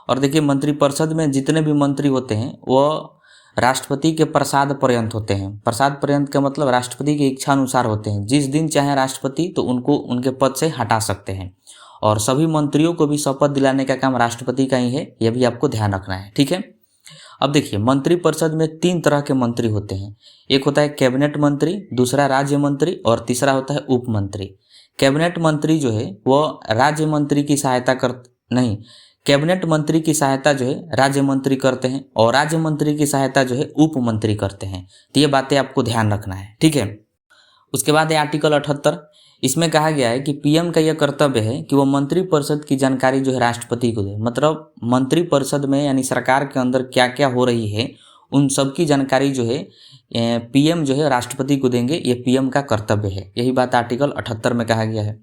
Speaker 1: और देखिए मंत्रिपरिषद में जितने भी मंत्री होते हैं वो राष्ट्रपति के प्रसाद पर्यंत होते हैं। प्रसाद पर्यंत का मतलब राष्ट्रपति की इच्छा अनुसार होते हैं। जिस दिन चाहे राष्ट्रपति तो उनको उनके पद से हटा सकते हैं, और सभी मंत्रियों को भी शपथ दिलाने का काम राष्ट्रपति का ही है। यह भी आपको ध्यान रखना है। ठीक है, अब देखिए मंत्रिपरिषद में 3 तरह के मंत्री होते हैं। एक होता है कैबिनेट मंत्री, दूसरा राज्य मंत्री, और तीसरा होता है उप मंत्री। कैबिनेट मंत्री जो है वो राज्य मंत्री की सहायता कैबिनेट मंत्री की सहायता जो है राज्य मंत्री करते हैं, और राज्य मंत्री की सहायता जो है उप मंत्री करते हैं। तो ये बातें आपको ध्यान रखना है। ठीक है, उसके बाद है आर्टिकल 78। इसमें कहा गया है कि पीएम का यह कर्तव्य है कि वो मंत्रिपरिषद की जानकारी जो है राष्ट्रपति को दे। मतलब मंत्रिपरिषद में यानी सरकार के अंदर क्या क्या हो रही है उन सब की जानकारी जो है पीएम जो है राष्ट्रपति को देंगे। ये पीएम का कर्तव्य है। यही बात आर्टिकल 78 में कहा गया है।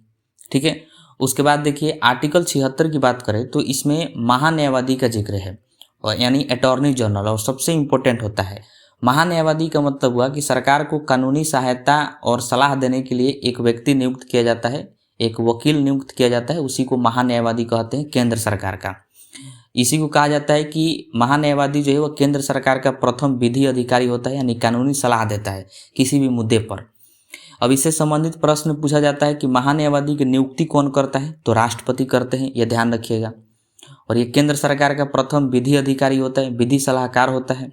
Speaker 1: ठीक है, उसके बाद देखिए आर्टिकल 76 की बात करें तो इसमें महान्यायवादी का जिक्र है, और यानी अटॉर्नी जनरल, और सबसे इम्पोर्टेंट होता है। महान्यायवादी का मतलब हुआ कि सरकार को कानूनी सहायता और सलाह देने के लिए एक व्यक्ति नियुक्त किया जाता है, एक वकील नियुक्त किया जाता है, उसी को महान्यायवादी कहते हैं केंद्र सरकार का। इसी को कहा जाता है कि महान्यायवादी जो है वह केंद्र सरकार का प्रथम विधि अधिकारी होता है, यानी कानूनी सलाह देता है किसी भी मुद्दे पर। अब इससे संबंधित प्रश्न पूछा जाता है कि महान्यायवादी की नियुक्ति कौन करता है, तो राष्ट्रपति करते हैं। यह ध्यान रखिएगा। और ये केंद्र सरकार का प्रथम विधि अधिकारी होता है, विधि सलाहकार होता है।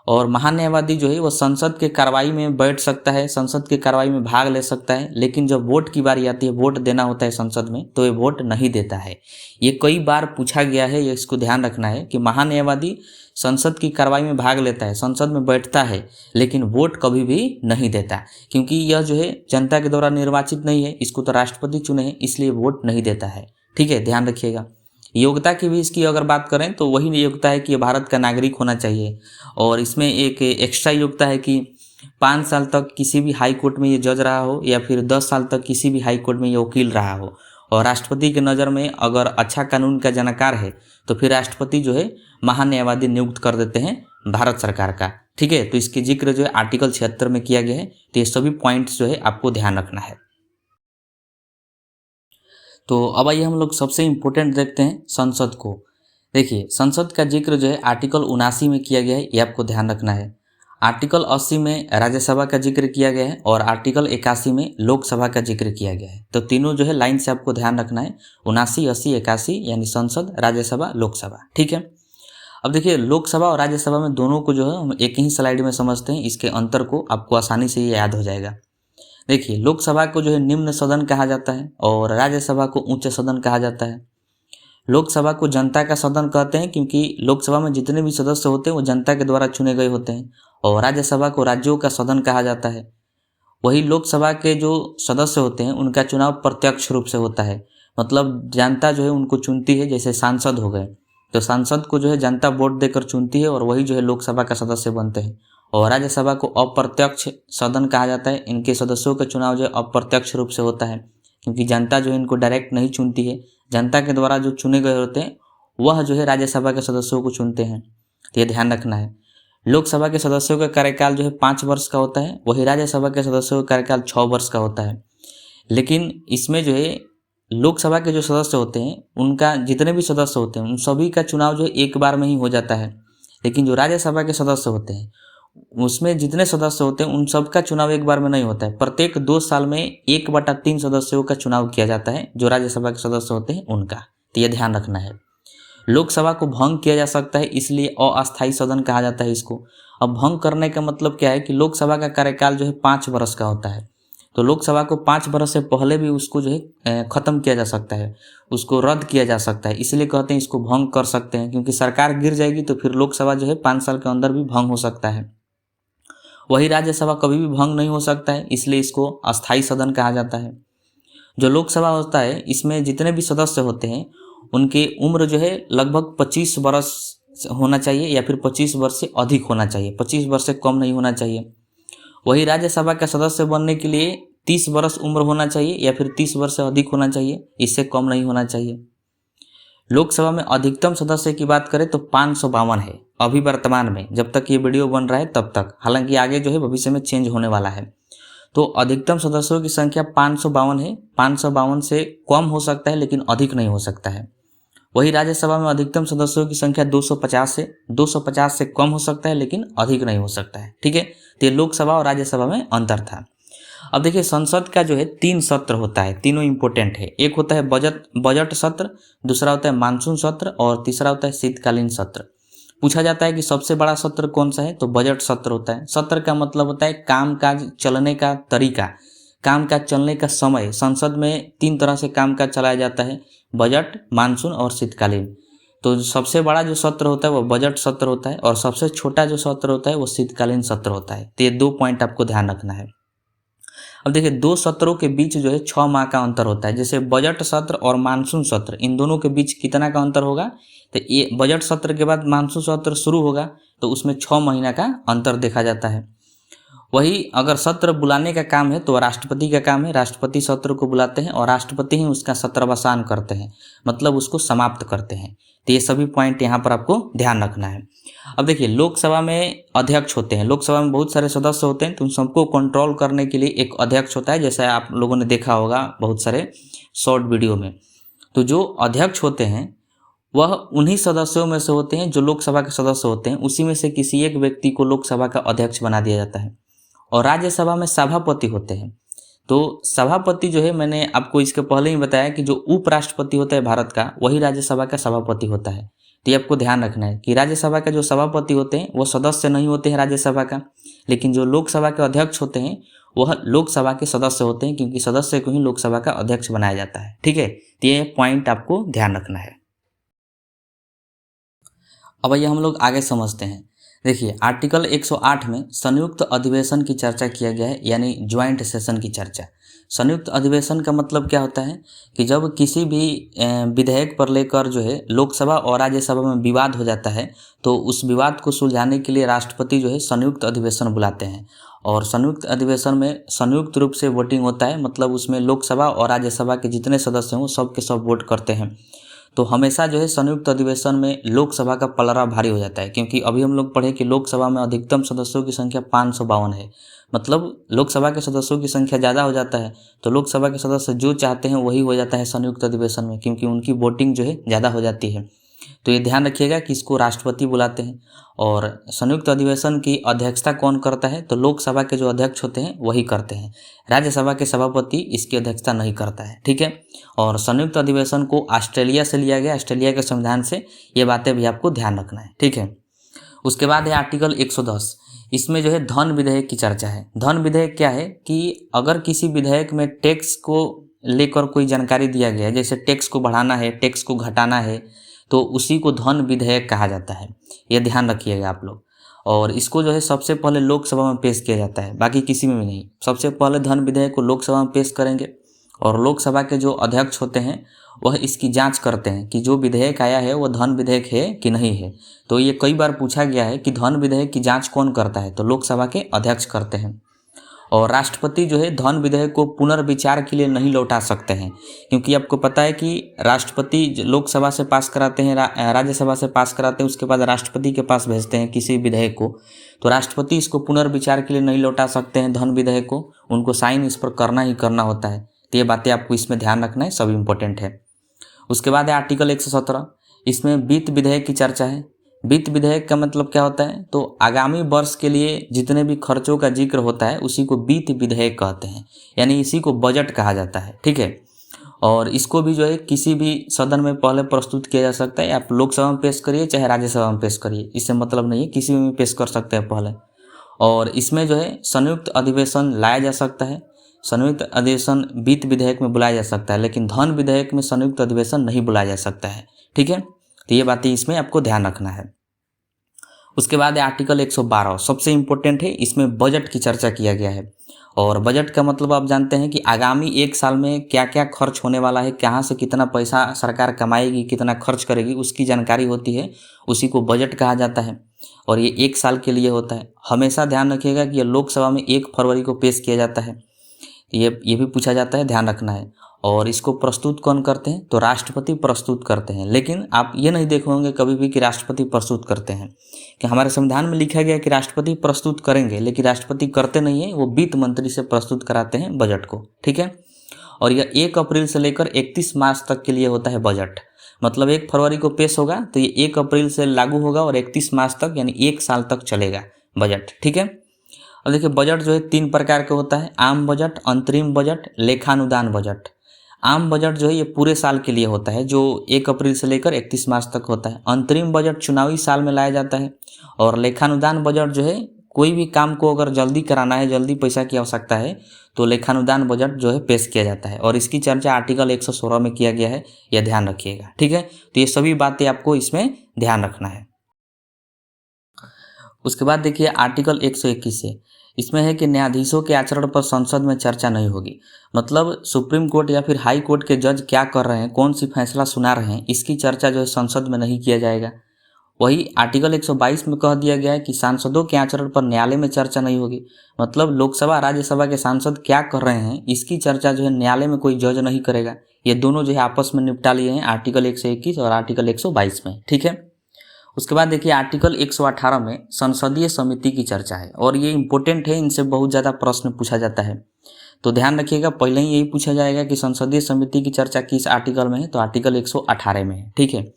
Speaker 1: और महान्यायवादी जो है वो संसद के कार्रवाई में बैठ सकता है, संसद के कार्रवाई में भाग ले सकता है, लेकिन जब वोट की बारी आती है, वोट देना होता है संसद में, तो ये वोट नहीं देता है। ये कई बार पूछा गया है, ये इसको ध्यान रखना है कि महान्यायवादी संसद की कार्रवाई में भाग लेता है, संसद में बैठता है, लेकिन वोट कभी भी नहीं देता, क्योंकि यह जो है जनता के द्वारा निर्वाचित नहीं है, इसको तो राष्ट्रपति चुने हैं, इसलिए वोट नहीं देता है। ठीक है, ध्यान रखिएगा। योग्यता की भी इसकी अगर बात करें तो वही योग्यता है कि ये भारत का नागरिक होना चाहिए, और इसमें एक एक्स्ट्रा योग्यता है कि 5 साल तक किसी भी हाई कोर्ट में ये जज रहा हो, या फिर 10 साल तक किसी भी हाई कोर्ट में ये वकील रहा हो। और राष्ट्रपति के नज़र में अगर अच्छा कानून का जानकार है तो फिर राष्ट्रपति जो है महान्यायवादी नियुक्त कर देते हैं भारत सरकार का। ठीक है, तो इसके जिक्र जो है आर्टिकल 76 में किया गया है। तो ये सभी पॉइंट्स जो है आपको ध्यान रखना है। तो अब आइए हम लोग सबसे इम्पोर्टेंट देखते हैं संसद को। देखिए, संसद का जिक्र जो है आर्टिकल 79 में किया गया है, ये आपको ध्यान रखना है। आर्टिकल 80 में राज्यसभा का जिक्र किया गया है, और आर्टिकल 81 में लोकसभा का जिक्र किया गया है। तो तीनों जो है लाइन से आपको ध्यान रखना है, 79, 80, 81, यानी संसद, राज्यसभा, लोकसभा। ठीक है, अब देखिए लोकसभा और राज्यसभा में दोनों को जो है हम एक ही स्लाइड में समझते हैं, इसके अंतर को आपको आसानी से ये याद हो जाएगा। देखिए, लोकसभा को जो है निम्न सदन कहा जाता है, और राज्यसभा को उच्च सदन कहा जाता है। लोकसभा को जनता का सदन कहते हैं, क्योंकि लोकसभा में जितने भी सदस्य होते हैं वो जनता के द्वारा चुने गए होते हैं, और राज्यसभा को राज्यों का सदन कहा जाता है। वही लोकसभा के जो सदस्य होते हैं उनका चुनाव प्रत्यक्ष रूप से होता है, मतलब जनता जो है उनको चुनती है, जैसे सांसद हो गए, तो सांसद को जो है जनता वोट देकर चुनती है, और वही जो है लोकसभा का सदस्य बनते हैं। और राज्यसभा को अप्रत्यक्ष सदन कहा जाता है, इनके सदस्यों का चुनाव जो है अप्रत्यक्ष रूप से होता है, क्योंकि जनता जो है इनको डायरेक्ट नहीं चुनती है, जनता के द्वारा जो चुने गए होते हैं वह जो है राज्यसभा के सदस्यों को चुनते हैं। तो ये ध्यान रखना है। लोकसभा के सदस्यों का कार्यकाल जो है 5 वर्ष का होता है, वही राज्यसभा के सदस्यों का कार्यकाल 6 वर्ष का होता है। लेकिन इसमें जो है लोकसभा के जो सदस्य होते हैं उनका जितने भी सदस्य होते हैं उन सभी का चुनाव जो है एक बार में ही हो जाता है, लेकिन जो राज्यसभा के सदस्य होते हैं उसमें जितने सदस्य होते हैं उन सब का चुनाव एक बार में नहीं होता है। प्रत्येक 2 साल में 1/3 सदस्यों का चुनाव किया जाता है, जो राज्यसभा के सदस्य होते हैं उनका। तो यह ध्यान रखना है। लोकसभा को भंग किया जा सकता है, इसलिए अस्थायी सदन कहा जाता है इसको। अब भंग करने का मतलब क्या है कि लोकसभा का कार्यकाल जो है 5 वर्ष का होता है, तो लोकसभा को 5 वर्ष से पहले भी उसको जो है ख़त्म किया जा सकता है, उसको रद्द किया जा सकता है, इसलिए कहते हैं इसको भंग कर सकते हैं, क्योंकि सरकार गिर जाएगी तो फिर लोकसभा जो है 5 साल के अंदर भी भंग हो सकता है। वही राज्यसभा कभी भी भंग नहीं हो सकता है, इसलिए इसको अस्थायी सदन कहा जाता है। जो लोकसभा होता है इसमें जितने भी सदस्य होते हैं उनकी उम्र जो है लगभग 25 वर्ष होना चाहिए, या फिर 25 वर्ष से अधिक होना चाहिए, 25 वर्ष से कम नहीं होना चाहिए। वही राज्यसभा का सदस्य बनने के लिए 30 वर्ष उम्र होना चाहिए, या फिर 30 वर्ष से अधिक होना चाहिए, इससे कम नहीं होना चाहिए। लोकसभा में अधिकतम सदस्य की बात करें तो 552 है अभी वर्तमान में, जब तक ये वीडियो बन रहा है तब तक, हालांकि आगे जो है भविष्य में चेंज होने वाला है। तो अधिकतम सदस्यों की संख्या 552 है, 552 से कम हो सकता है लेकिन अधिक नहीं हो सकता है। वही राज्यसभा में अधिकतम सदस्यों की संख्या 250 है, 250 से कम हो सकता है लेकिन अधिक नहीं हो सकता है। ठीक है, तो ये लोकसभा और राज्यसभा में अंतर था। अब देखिए संसद का जो है 3 सत्र होता है, तीनों इंपॉर्टेंट है। एक होता है बजट सत्र, दूसरा होता है मानसून सत्र, और तीसरा होता है शीतकालीन सत्र। पूछा जाता है कि सबसे बड़ा सत्र कौन सा है, तो बजट सत्र होता है। सत्र का मतलब होता है कामकाज चलने का तरीका, कामकाज चलने का समय। संसद में 3 तरह से कामकाज चलाया जाता है, बजट, मानसून और शीतकालीन। तो सबसे बड़ा जो सत्र होता है वो बजट सत्र होता है, और सबसे छोटा जो सत्र होता है वो शीतकालीन सत्र होता है। तो ये 2 पॉइंट आपको ध्यान रखना है। अब देखिए 2 सत्रों के बीच जो है 6 माह का अंतर होता है। जैसे बजट सत्र और मानसून सत्र, इन दोनों के बीच कितना का अंतर होगा, तो ये बजट सत्र के बाद मानसून सत्र शुरू होगा तो उसमें 6 महीना का अंतर देखा जाता है। वही अगर सत्र बुलाने का काम है तो राष्ट्रपति का काम है, राष्ट्रपति सत्र को बुलाते हैं और राष्ट्रपति ही उसका सत्रावसान करते हैं, मतलब उसको समाप्त करते हैं। तो ये सभी पॉइंट यहाँ पर आपको ध्यान रखना है। अब देखिए लोकसभा में अध्यक्ष होते हैं, लोकसभा में बहुत सारे सदस्य होते हैं, तो उन सबको कंट्रोल करने के लिए एक अध्यक्ष होता है, जैसा आप लोगों ने देखा होगा बहुत सारे शॉर्ट वीडियो में। तो जो अध्यक्ष होते हैं वह उन्हीं सदस्यों में से होते हैं जो लोकसभा के सदस्य होते हैं, उसी में से किसी एक व्यक्ति को लोकसभा का अध्यक्ष बना दिया जाता है। और राज्यसभा में सभापति होते हैं। तो सभापति जो है, मैंने आपको इसके पहले ही बताया कि जो उपराष्ट्रपति होता है भारत का, वही राज्यसभा का सभापति होता है। तो ये आपको ध्यान रखना है कि राज्यसभा के जो सभापति होते हैं वो सदस्य नहीं होते हैं राज्यसभा का, लेकिन जो लोकसभा के अध्यक्ष होते हैं वह लोकसभा के सदस्य होते हैं, क्योंकि सदस्य को ही लोकसभा का अध्यक्ष बनाया जाता है। ठीक है, तो ये पॉइंट आपको ध्यान रखना है। अब ये हम लोग आगे समझते हैं। देखिए, आर्टिकल 108 में संयुक्त अधिवेशन की चर्चा किया गया है, यानी ज्वाइंट सेशन की चर्चा। संयुक्त अधिवेशन का मतलब क्या होता है कि जब किसी भी विधेयक पर लेकर जो है लोकसभा और राज्यसभा में विवाद हो जाता है, तो उस विवाद को सुलझाने के लिए राष्ट्रपति जो है संयुक्त अधिवेशन बुलाते हैं। और संयुक्त अधिवेशन में संयुक्त रूप से वोटिंग होता है, मतलब उसमें लोकसभा और राज्यसभा के जितने सदस्य हैं वो सब के सब वोट करते हैं। तो हमेशा जो है संयुक्त अधिवेशन में लोकसभा का पलड़ा भारी हो जाता है, क्योंकि अभी हम लोग पढ़े कि लोकसभा में अधिकतम सदस्यों की संख्या 552 है। मतलब लोकसभा के सदस्यों की संख्या ज़्यादा हो जाता है, तो लोकसभा के सदस्य जो चाहते हैं वही हो जाता है संयुक्त अधिवेशन में, क्योंकि उनकी वोटिंग जो है ज़्यादा हो जाती है। तो ये ध्यान रखिएगा कि इसको राष्ट्रपति बुलाते हैं। और संयुक्त अधिवेशन की अध्यक्षता कौन करता है, तो लोकसभा के जो अध्यक्ष होते हैं वही करते हैं। राज्यसभा के सभापति इसकी अध्यक्षता नहीं करता है। ठीक है, और संयुक्त अधिवेशन को ऑस्ट्रेलिया से लिया गया, ऑस्ट्रेलिया के संविधान से। ये बातें भी आपको ध्यान रखना है। ठीक है, उसके बाद है आर्टिकल 110। इसमें जो है धन विधेयक की चर्चा है। धन विधेयक क्या है कि अगर किसी विधेयक में टैक्स को लेकर कोई जानकारी दिया गया है, जैसे टैक्स को बढ़ाना है, टैक्स को घटाना है, तो उसी को धन विधेयक कहा जाता है। ये ध्यान रखिएगा आप लोग। और इसको जो है सबसे पहले लोकसभा में पेश किया जाता है, बाकी किसी में भी नहीं। सबसे पहले धन विधेयक को लोकसभा में पेश करेंगे, और लोकसभा के जो अध्यक्ष होते हैं वह इसकी जांच करते हैं कि जो विधेयक आया है वह धन विधेयक है कि नहीं है। तो ये कई बार पूछा गया है कि धन विधेयक की जांच कौन करता है, तो लोकसभा के अध्यक्ष करते हैं। और राष्ट्रपति जो है धन विधेयक को पुनर्विचार के लिए नहीं लौटा सकते हैं, क्योंकि आपको पता है कि राष्ट्रपति लोकसभा से पास कराते हैं, राज्यसभा से पास कराते हैं, उसके बाद राष्ट्रपति के पास भेजते हैं किसी विधेयक को। तो राष्ट्रपति इसको पुनर्विचार के लिए नहीं लौटा सकते हैं धन विधेयक को, उनको साइन इस पर करना ही करना होता है। तो ये बातें आपको इसमें ध्यान रखना है, सब इम्पोर्टेंट है। उसके बाद है आर्टिकल 117। इसमें वित्त विधेयक की चर्चा है। वित्त विधेयक का मतलब क्या होता है, तो आगामी वर्ष के लिए जितने भी खर्चों का जिक्र होता है उसी को वित्त विधेयक कहते हैं, यानी इसी को बजट कहा जाता है। ठीक है, और इसको भी जो है किसी भी सदन में पहले प्रस्तुत किया जा सकता है। आप लोकसभा में पेश करिए चाहे राज्यसभा में पेश करिए, इससे मतलब नहीं है, किसी में पेश कर सकते हैं पहले। और इसमें जो है संयुक्त अधिवेशन लाया जा सकता है। संयुक्त अधिवेशन वित्त विधेयक में बुलाया जा सकता है, लेकिन धन विधेयक में संयुक्त अधिवेशन नहीं बुलाया जा सकता है। ठीक है, तो ये बातें इसमें आपको ध्यान रखना है। उसके बाद है आर्टिकल 112, सबसे इम्पोर्टेंट है। इसमें बजट की चर्चा किया गया है। और बजट का मतलब आप जानते हैं कि आगामी एक साल में क्या क्या खर्च होने वाला है, कहाँ से कितना पैसा सरकार कमाएगी, कितना खर्च करेगी, उसकी जानकारी होती है, उसी को बजट कहा जाता है। और ये एक साल के लिए होता है। हमेशा ध्यान रखिएगा कि ये लोकसभा में 1 फरवरी को पेश किया जाता है। ये भी पूछा जाता है, ध्यान रखना है। और इसको प्रस्तुत कौन करते हैं, तो राष्ट्रपति प्रस्तुत करते हैं। लेकिन आप ये नहीं देखोगे कभी भी कि राष्ट्रपति प्रस्तुत करते हैं, कि हमारे संविधान में लिखा गया है कि राष्ट्रपति प्रस्तुत करेंगे, लेकिन राष्ट्रपति करते नहीं है, वो वित्त मंत्री से प्रस्तुत कराते हैं बजट को। ठीक है, और यह 1 अप्रैल से लेकर 31 मार्च तक के लिए होता है बजट। मतलब 1 फरवरी को पेश होगा तो ये 1 अप्रैल से लागू होगा और 31 मार्च तक, यानी 1 साल तक चलेगा बजट। ठीक है, अब देखिए बजट जो है 3 प्रकार का होता है, आम बजट, अंतरिम बजट, लेखानुदान बजट। आम बजट जो है ये पूरे साल के लिए होता है, जो 1 अप्रैल से लेकर 31 मार्च तक होता है। अंतरिम बजट चुनावी साल में लाया जाता है। और लेखानुदान बजट जो है कोई भी काम को अगर जल्दी कराना है, जल्दी पैसा की आवश्यकता है, तो लेखानुदान बजट जो है पेश किया जाता है। और इसकी चर्चा आर्टिकल 116 में किया गया है, यह ध्यान रखिएगा। ठीक है, तो ये सभी बातें आपको इसमें ध्यान रखना है। उसके बाद देखिए आर्टिकल 121 है। इसमें है कि न्यायाधीशों के आचरण पर संसद में चर्चा नहीं होगी। मतलब सुप्रीम कोर्ट या फिर हाई कोर्ट के जज क्या कर रहे हैं, कौन सी फैसला सुना रहे हैं, इसकी चर्चा जो है संसद में नहीं किया जाएगा। वही आर्टिकल 122 में कह दिया गया है कि सांसदों के आचरण पर न्यायालय में चर्चा नहीं होगी। मतलब लोकसभा राज्यसभा के सांसद क्या कर रहे हैं, इसकी चर्चा जो है न्यायालय में कोई जज नहीं करेगा। ये दोनों जो है आपस में निपटा लिए हैं आर्टिकल 121 और आर्टिकल 122 में। ठीक है, उसके बाद देखिए आर्टिकल 118 में संसदीय समिति की चर्चा है। और ये इंपॉर्टेंट है, इनसे बहुत ज़्यादा प्रश्न पूछा जाता है, तो ध्यान रखिएगा। पहले ही यही पूछा जाएगा कि संसदीय समिति की चर्चा किस आर्टिकल में है, तो आर्टिकल 118 में है। ठीक है,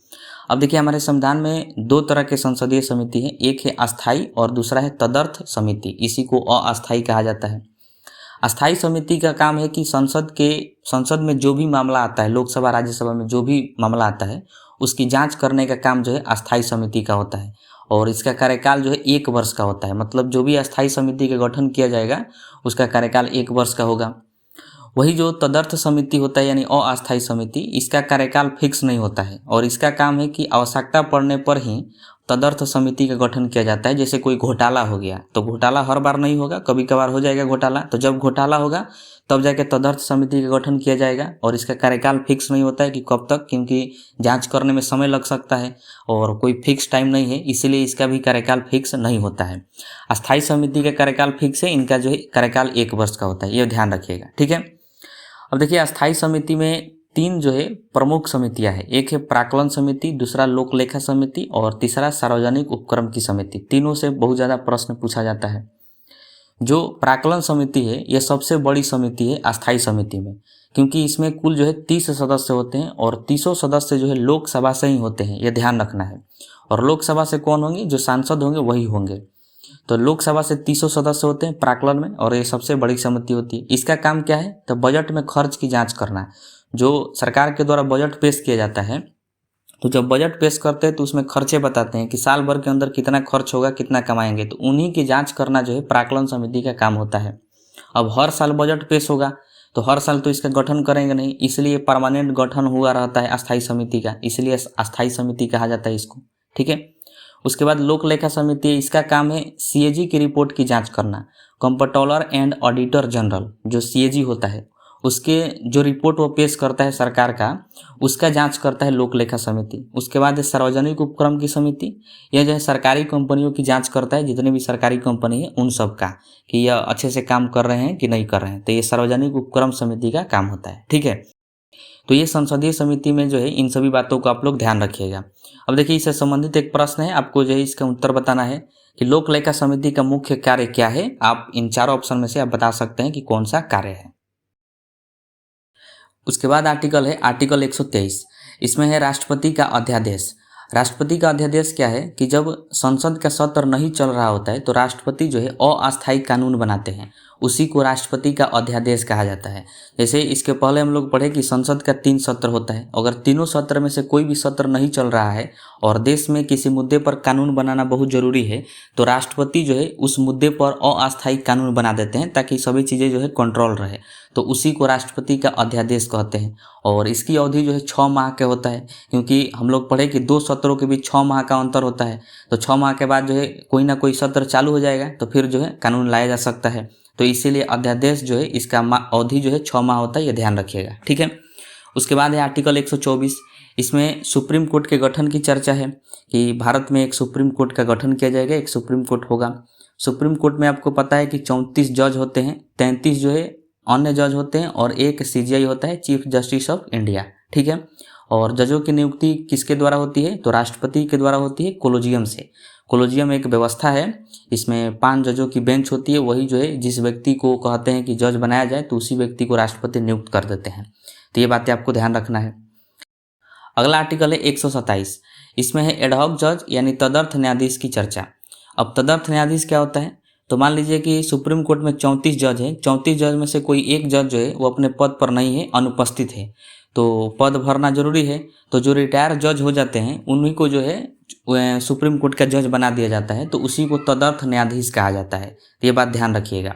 Speaker 1: अब देखिए हमारे संविधान में 2 तरह के संसदीय समिति है, एक है अस्थाई और दूसरा है तदर्थ समिति। इसी को अस्थाई कहा जाता है। अस्थायी समिति का काम है कि संसद में जो भी मामला आता है, लोकसभा राज्यसभा में जो भी मामला आता है उसकी जांच करने का काम जो है अस्थायी समिति का होता है। और इसका कार्यकाल जो है 1 वर्ष का होता है। मतलब जो भी अस्थायी समिति का गठन किया जाएगा उसका कार्यकाल 1 वर्ष का होगा। वही जो तदर्थ समिति होता है यानी अस्थायी समिति, इसका कार्यकाल फिक्स नहीं होता है और इसका काम है कि आवश्यकता पड़ने पर ही तदर्थ समिति का गठन किया जाता है। जैसे कोई घोटाला हो गया तो घोटाला हर बार नहीं होगा, कभी कभार हो जाएगा घोटाला, तो जब घोटाला होगा तब जाके तदर्थ समिति का गठन किया जाएगा और इसका कार्यकाल फिक्स नहीं होता है कि कब तक, क्योंकि जांच करने में समय लग सकता है और कोई फिक्स टाइम नहीं है, इसीलिए इसका भी कार्यकाल फिक्स नहीं होता है। अस्थायी समिति का कार्यकाल फिक्स है, इनका जो है कार्यकाल 1 वर्ष का होता है, ये ध्यान रखिएगा। ठीक है, अब देखिए अस्थायी समिति में 3 जो है प्रमुख समितियां हैं। एक है प्राक्कलन समिति, दूसरा लोक लेखा समिति और तीसरा सार्वजनिक उपक्रम की समिति। तीनों से बहुत ज़्यादा प्रश्न पूछा जाता है। जो प्राक्कलन समिति है यह सबसे बड़ी समिति है अस्थायी समिति में, क्योंकि इसमें कुल जो है 30 सदस्य होते हैं और 30 सदस्य जो है लोकसभा से ही होते हैं, यह ध्यान रखना है। और लोकसभा से कौन होंगे? जो सांसद होंगे वही होंगे। तो लोकसभा से 30 सदस्य होते हैं प्राक्कलन में और ये सबसे बड़ी समिति होती है। इसका काम क्या है? तो बजट में खर्च की जांच करना। जो सरकार के द्वारा बजट पेश किया जाता है, तो जब बजट पेश करते हैं तो उसमें खर्चे बताते हैं कि साल भर के अंदर कितना खर्च होगा, कितना कमाएंगे, तो उन्हीं की जांच करना जो है प्राक्कलन समिति का काम होता है। अब हर साल बजट पेश होगा तो हर साल तो इसका गठन करेंगे नहीं, इसलिए परमानेंट गठन हुआ रहता है अस्थायी समिति का, इसलिए अस्थायी समिति कहा जाता है इसको। ठीक है, उसके बाद लोक लेखा समिति, इसका काम है सीएजी की रिपोर्ट की जांच करना। कंप्ट्रोलर एंड ऑडिटर जनरल जो सीएजी होता है उसके जो रिपोर्ट वो पेश करता है सरकार का, उसका जांच करता है लोक लेखा समिति। उसके बाद सार्वजनिक उपक्रम की समिति, यह जो है सरकारी कंपनियों की जांच करता है, जितने भी सरकारी कंपनी है उन सब का, कि यह अच्छे से काम कर रहे हैं कि नहीं कर रहे हैं, तो ये सार्वजनिक उपक्रम समिति का काम होता है। ठीक है, तो ये संसदीय समिति में जो है इन सभी बातों को आप लोग ध्यान रखिएगा। अब देखिए इससे संबंधित एक प्रश्न है, आपको जो है इसका उत्तर बताना है कि लोक लेखा समिति का मुख्य कार्य क्या है। आप इन चारों ऑप्शन में से आप बता सकते हैं कि कौन सा कार्य है। उसके बाद आर्टिकल है आर्टिकल 123, इसमें है राष्ट्रपति का अध्यादेश। राष्ट्रपति का अध्यादेश क्या है कि जब संसद का सत्र नहीं चल रहा होता है तो राष्ट्रपति जो है अस्थायी कानून बनाते हैं, उसी को राष्ट्रपति का अध्यादेश कहा जाता है। जैसे इसके पहले हम लोग पढ़े कि संसद का 3 सत्र होता है, अगर तीनों सत्र में से कोई भी सत्र नहीं चल रहा है और देश में किसी मुद्दे पर कानून बनाना बहुत जरूरी है तो राष्ट्रपति जो है उस मुद्दे पर अस्थायी कानून बना देते हैं ताकि सभी चीज़ें जो है कंट्रोल रहे, तो उसी को राष्ट्रपति का अध्यादेश कहते हैं। और इसकी अवधि जो है 6 माह के होता है, क्योंकि हम लोग पढ़े कि 2 सत्रों के बीच 6 माह का अंतर होता है, तो 6 माह के बाद जो है कोई ना कोई सत्र चालू हो जाएगा तो फिर जो है कानून लाया जा सकता है, तो इसीलिए अध्यादेश जो है इसका अवधि जो है 6 माह होता है, ये ध्यान रखिएगा। ठीक है, उसके बाद है आर्टिकल 124, इसमें सुप्रीम कोर्ट के गठन की चर्चा है कि भारत में एक सुप्रीम कोर्ट का गठन किया जाएगा, एक सुप्रीम कोर्ट होगा। सुप्रीम कोर्ट में आपको पता है कि 34 जज होते हैं, 33 जो है अन्य जज होते हैं और एक सीजीआई होता है, चीफ जस्टिस ऑफ इंडिया। ठीक है, और जजों की नियुक्ति किसके द्वारा होती है? तो राष्ट्रपति के द्वारा होती है, कोलोजियम से। कोलोजियम एक व्यवस्था है, इसमें 5 जजों की बेंच होती है, वही जो है जिस व्यक्ति को कहते हैं कि जज बनाया जाए तो उसी व्यक्ति को राष्ट्रपति नियुक्त कर देते हैं। तो ये बातें आपको ध्यान रखना है। अगला आर्टिकल है 127, इसमें है एडहॉक जज यानी तदर्थ न्यायाधीश की चर्चा। अब तदर्थ न्यायाधीश क्या होता है? तो मान लीजिए कि सुप्रीम कोर्ट में 34 जज हैं, 34 जज में से कोई एक जज जो है वो अपने पद पर नहीं है, अनुपस्थित है, तो पद भरना जरूरी है, तो जो रिटायर जज हो जाते हैं उन्हीं को जो है सुप्रीम कोर्ट का जज बना दिया जाता है, तो उसी को तदर्थ न्यायाधीश कहा जाता है। तो ये बात ध्यान रखिएगा।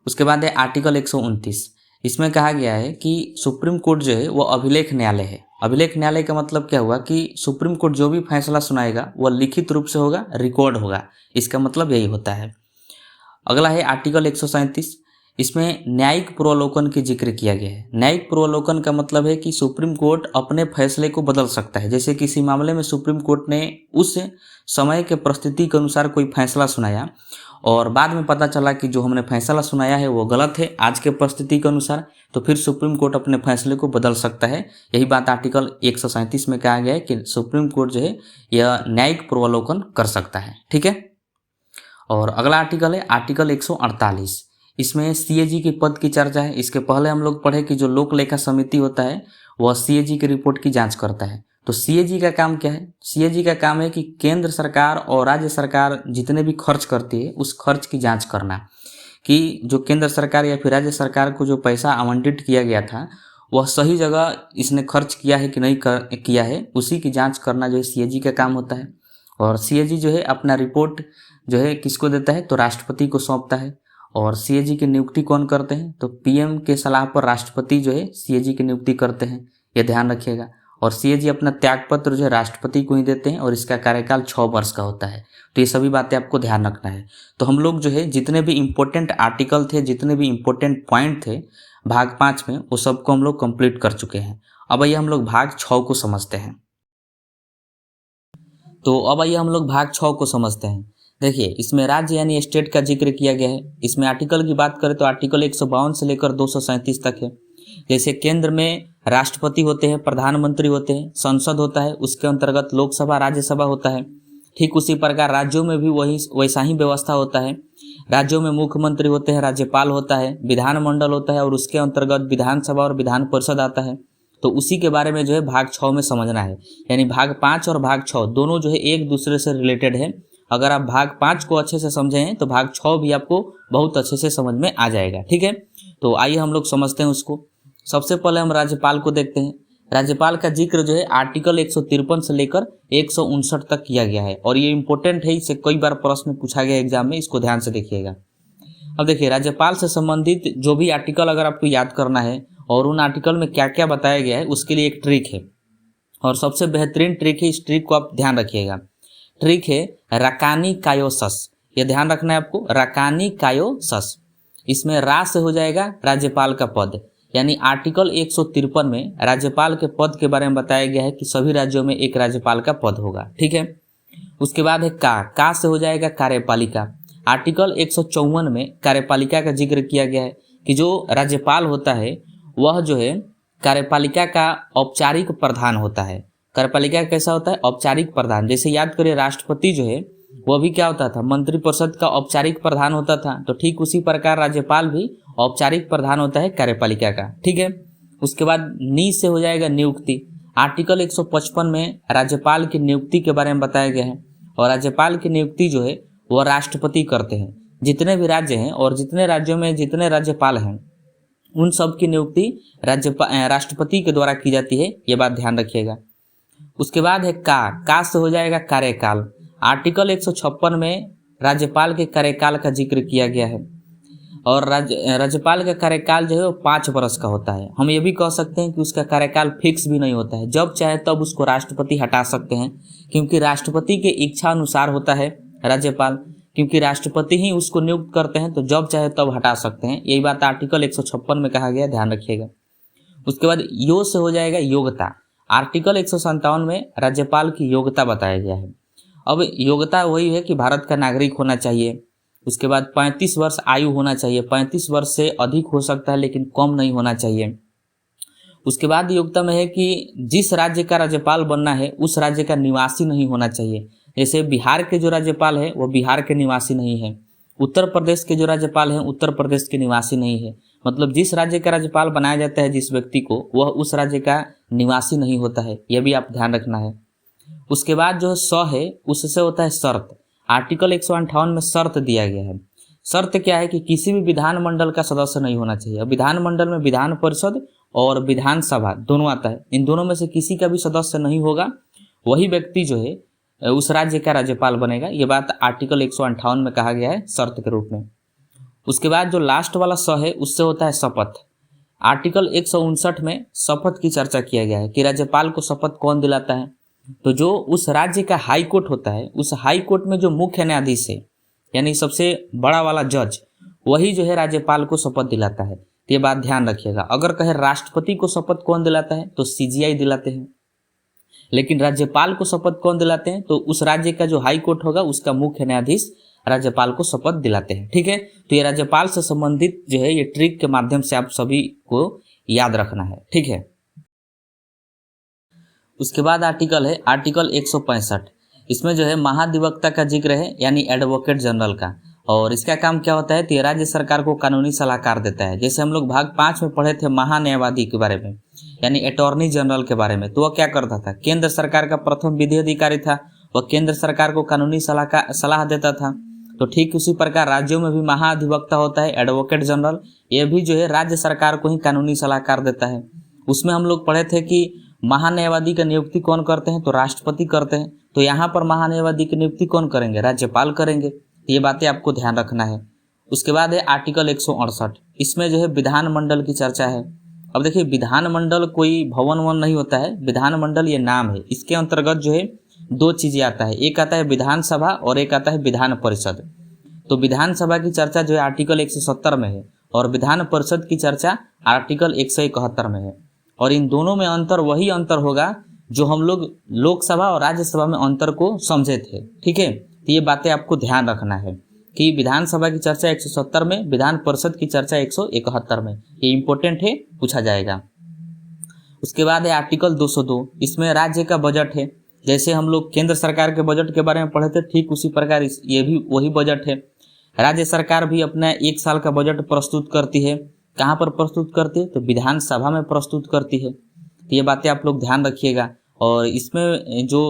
Speaker 1: उसके बाद है आर्टिकल 129, इसमें कहा गया है कि सुप्रीम कोर्ट जो है वो अभिलेख न्यायालय है। अभिलेख न्यायालय का मतलब क्या हुआ कि सुप्रीम कोर्ट जो भी फैसला सुनाएगा वह लिखित रूप से होगा, रिकॉर्ड होगा, इसका मतलब यही होता है। अगला है आर्टिकल 137, इसमें न्यायिक पूर्वावलोकन की जिक्र किया गया है। न्यायिक पूर्वावलोकन का मतलब है कि सुप्रीम कोर्ट अपने फैसले को बदल सकता है। जैसे किसी मामले में सुप्रीम कोर्ट ने उस समय के परिस्थिति के अनुसार कोई फैसला सुनाया और बाद में पता चला कि जो हमने फैसला सुनाया है वो गलत है आज के परिस्थिति के अनुसार, तो फिर सुप्रीम कोर्ट अपने फैसले को बदल सकता है। यही बात आर्टिकल 137 में कहा गया है कि सुप्रीम कोर्ट जो है यह न्यायिक पूर्वावलोकन कर सकता है। ठीक है, और अगला आर्टिकल है आर्टिकल 148, इसमें सीएजी के पद की चर्चा है। इसके पहले हम लोग पढ़े कि जो लोक लेखा समिति होता है वह सीएजी की रिपोर्ट की जांच करता है। तो सीएजी का काम क्या है? सीएजी का काम है कि केंद्र सरकार और राज्य सरकार जितने भी खर्च करती है उस खर्च की जांच करना, कि जो केंद्र सरकार या फिर राज्य सरकार को जो पैसा आवंटित किया गया था वह सही जगह इसने खर्च किया है कि नहीं किया है, उसी की जांच करना जो है सीएजी का काम होता है। और सीएजी जो है अपना रिपोर्ट जो है किसको देता है, तो राष्ट्रपति को सौंपता है। और सीएजी की नियुक्ति कौन करते हैं, तो पीएम के सलाह पर राष्ट्रपति जो है सीएजी की नियुक्ति करते हैं, ये ध्यान रखिएगा। और सीएजी अपना त्यागपत्र जो है राष्ट्रपति को ही देते हैं और इसका कार्यकाल 6 वर्ष का होता है। तो ये सभी बातें आपको ध्यान रखना है। तो हम लोग जो है जितने भी इम्पोर्टेंट आर्टिकल थे, जितने भी इम्पोर्टेंट पॉइंट थे भाग 5 में, वो सबको हम लोग कंप्लीट कर चुके हैं। अब आइए हम लोग भाग 6 को समझते हैं। तो अब आइए हम लोग भाग 6 को समझते हैं। देखिए, इसमें राज्य यानी स्टेट का जिक्र किया गया है। इसमें आर्टिकल की बात करें तो आर्टिकल 152 से लेकर 237 तक है। जैसे केंद्र में राष्ट्रपति होते हैं, प्रधानमंत्री होते हैं, संसद होता है, उसके अंतर्गत लोकसभा राज्यसभा होता है। ठीक उसी प्रकार राज्यों में भी वैसा ही व्यवस्था होता है। राज्यों में मुख्यमंत्री होते हैं, राज्यपाल होता है, विधानमंडल होता है और उसके अंतर्गत विधानसभा और विधान परिषद आता है। तो उसी के बारे में जो है भाग 6 में समझना है। यानी भाग 5 और भाग 6 दोनों जो है एक दूसरे से रिलेटेड है। अगर आप भाग 5 को अच्छे से समझे हैं तो भाग 6 भी आपको बहुत अच्छे से समझ में आ जाएगा। ठीक है, तो आइए हम लोग समझते हैं उसको। सबसे पहले हम राज्यपाल को देखते हैं। राज्यपाल का जिक्र जो है आर्टिकल 153 से लेकर 159 तक किया गया है और ये इंपॉर्टेंट है, इससे कई बार प्रश्न पूछा गया एग्जाम में, इसको ध्यान से देखिएगा। अब देखिए, राज्यपाल से संबंधित जो भी आर्टिकल अगर आपको याद करना है और उन आर्टिकल में क्या क्या बताया गया है उसके लिए एक ट्रिक है और सबसे बेहतरीन ट्रिक है। इस ट्रिक को आप ध्यान रखिएगा। ट्रिक है रकानी कायोसस। ये ध्यान रखना है आपको, रकानी कायोसस। इसमें रा से हो जाएगा राज्यपाल का पद। यानी आर्टिकल 153 में राज्यपाल के पद के बारे में बताया गया है कि सभी राज्यों में एक राज्यपाल का पद होगा। ठीक है, उसके बाद है का से हो जाएगा कार्यपालिका। आर्टिकल 154 में कार्यपालिका का जिक्र किया गया है कि जो राज्यपाल होता है वह जो है कार्यपालिका का औपचारिक प्रधान होता है। कार्यपालिका कैसा होता है, औपचारिक प्रधान। जैसे याद करिए, राष्ट्रपति जो है वह भी क्या होता था, मंत्रिपरिषद का औपचारिक प्रधान होता था। तो ठीक उसी प्रकार राज्यपाल भी औपचारिक प्रधान होता है कार्यपालिका का। ठीक है, उसके बाद नी से हो जाएगा नियुक्ति। आर्टिकल 155 में राज्यपाल की नियुक्ति के बारे में बताया गया है और राज्यपाल की नियुक्ति जो है वह राष्ट्रपति करते हैं। जितने भी राज्य हैं और जितने राज्यों में जितने राज्यपाल हैं उन सब की नियुक्ति राष्ट्रपति के द्वारा की जाती है, ये बात ध्यान रखिएगा। उसके बाद है का से हो जाएगा कार्यकाल। आर्टिकल 156 में राज्यपाल के कार्यकाल का जिक्र किया गया है और राज्यपाल का कार्यकाल जो है वो 5 वर्ष का होता है। हम ये भी कह सकते हैं कि उसका कार्यकाल फिक्स भी नहीं होता है, जब चाहे तब उसको राष्ट्रपति हटा सकते हैं, क्योंकि राष्ट्रपति के इच्छा अनुसार होता है राज्यपाल, क्योंकि राष्ट्रपति ही उसको नियुक्त करते हैं, तो जब चाहे तब हटा सकते हैं। यही बात आर्टिकल 156 में कहा गया, ध्यान रखिएगा। उसके बाद यो से हो जाएगा योग्यता। आर्टिकल 157 में राज्यपाल की योग्यता बताया गया है। अब योग्यता वही है कि भारत का नागरिक होना चाहिए। उसके बाद 35 वर्ष आयु होना चाहिए। 35 वर्ष से अधिक हो सकता है लेकिन कम नहीं होना चाहिए। उसके बाद योग्यता में है कि जिस राज्य का राज्यपाल बनना है उस राज्य का निवासी नहीं होना चाहिए। जैसे बिहार के जो राज्यपाल है वो बिहार के निवासी नहीं है, उत्तर प्रदेश के जो राज्यपाल हैं उत्तर प्रदेश के निवासी नहीं है। मतलब जिस राज्य का राज्यपाल बनाया जाता है जिस व्यक्ति को, वह उस राज्य का निवासी नहीं होता है, यह भी आप ध्यान रखना है। उसके बाद जो है उससे होता है शर्त। आर्टिकल 158 में शर्त दिया गया है। शर्त क्या है कि किसी भी विधानमंडल का सदस्य नहीं होना चाहिए। विधानमंडल में विधान परिषद और विधानसभा दोनों आता है, इन दोनों में से किसी का भी सदस्य नहीं होगा, वही व्यक्ति जो है उस राज्य का राज्यपाल बनेगा। ये बात आर्टिकल 158 में कहा गया है शर्त के रूप में। उसके बाद जो लास्ट वाला है उससे होता है शपथ। आर्टिकल 159 में शपथ की चर्चा किया गया है कि राज्यपाल को शपथ कौन दिलाता है। तो जो उस राज्य का हाई कोर्ट होता है, उस हाई कोर्ट में जो मुख्य न्यायाधीश है यानी सबसे बड़ा वाला जज, वही जो है राज्यपाल को शपथ दिलाता है। तो ये बात ध्यान रखिएगा। अगर कहे राष्ट्रपति को शपथ कौन दिलाता है तो सीजीआई दिलाते हैं, लेकिन राज्यपाल को शपथ कौन दिलाते हैं तो उस राज्य का जो हाई कोर्ट होगा उसका मुख्य न्यायाधीश राज्यपाल को शपथ दिलाते हैं। ठीक है, तो ये राज्यपाल से संबंधित जो है ये ट्रिक के माध्यम से आप सभी को याद रखना है। ठीक है, उसके बाद आर्टिकल है आर्टिकल 165। इसमें जो है महाधिवक्ता का जिक्र है यानी एडवोकेट जनरल का, और इसका काम क्या होता है तो ये राज्य सरकार को कानूनी सलाहकार देता है। जैसे हम लोग भाग 5 में पढ़े थे महान्यायवादी के बारे में यानी अटॉर्नी जनरल के बारे में, तो वह क्या करता था, केंद्र सरकार का प्रथम विधि अधिकारी था, वह केंद्र सरकार को कानूनी सलाह देता था। तो ठीक उसी प्रकार राज्यों में भी महाधिवक्ता होता है, एडवोकेट जनरल। यह भी जो है राज्य सरकार को ही कानूनी सलाहकार देता है। उसमें हम लोग पढ़े थे कि महान्यायवादी का नियुक्ति कौन करते हैं, तो राष्ट्रपति करते हैं। तो यहाँ पर महान्यायवादी की नियुक्ति कौन करेंगे, राज्यपाल करेंगे। ये बातें आपको ध्यान रखना है। उसके बाद है आर्टिकल 168, इसमें जो है विधानमंडल की चर्चा है। अब देखिए, विधानमंडल कोई भवन वन नहीं होता है, विधानमंडल ये नाम है। इसके अंतर्गत जो है दो चीजें आता है, एक आता है विधानसभा और एक आता है विधान परिषद। तो विधानसभा की चर्चा जो है आर्टिकल 170 में है और विधान परिषद की चर्चा आर्टिकल 171 में है। और इन दोनों में अंतर वही अंतर होगा जो हम लोग लोकसभा और राज्यसभा में अंतर को समझे थे। ठीक है, तो ये बातें आपको ध्यान रखना है कि विधानसभा की चर्चा 170 में, विधान परिषद की चर्चा 171 में। ये इंपॉर्टेंट है, पूछा जाएगा। उसके बाद है आर्टिकल 202, इसमें राज्य का बजट है। जैसे हम लोग केंद्र सरकार के बजट के बारे में पढ़े थे, ठीक उसी प्रकार ये भी वही बजट है। राज्य सरकार भी अपना 1 साल का बजट प्रस्तुत करती है। कहाँ पर प्रस्तुत करती है, तो विधानसभा में प्रस्तुत करती है। तो ये बातें आप लोग ध्यान रखिएगा। और इसमें जो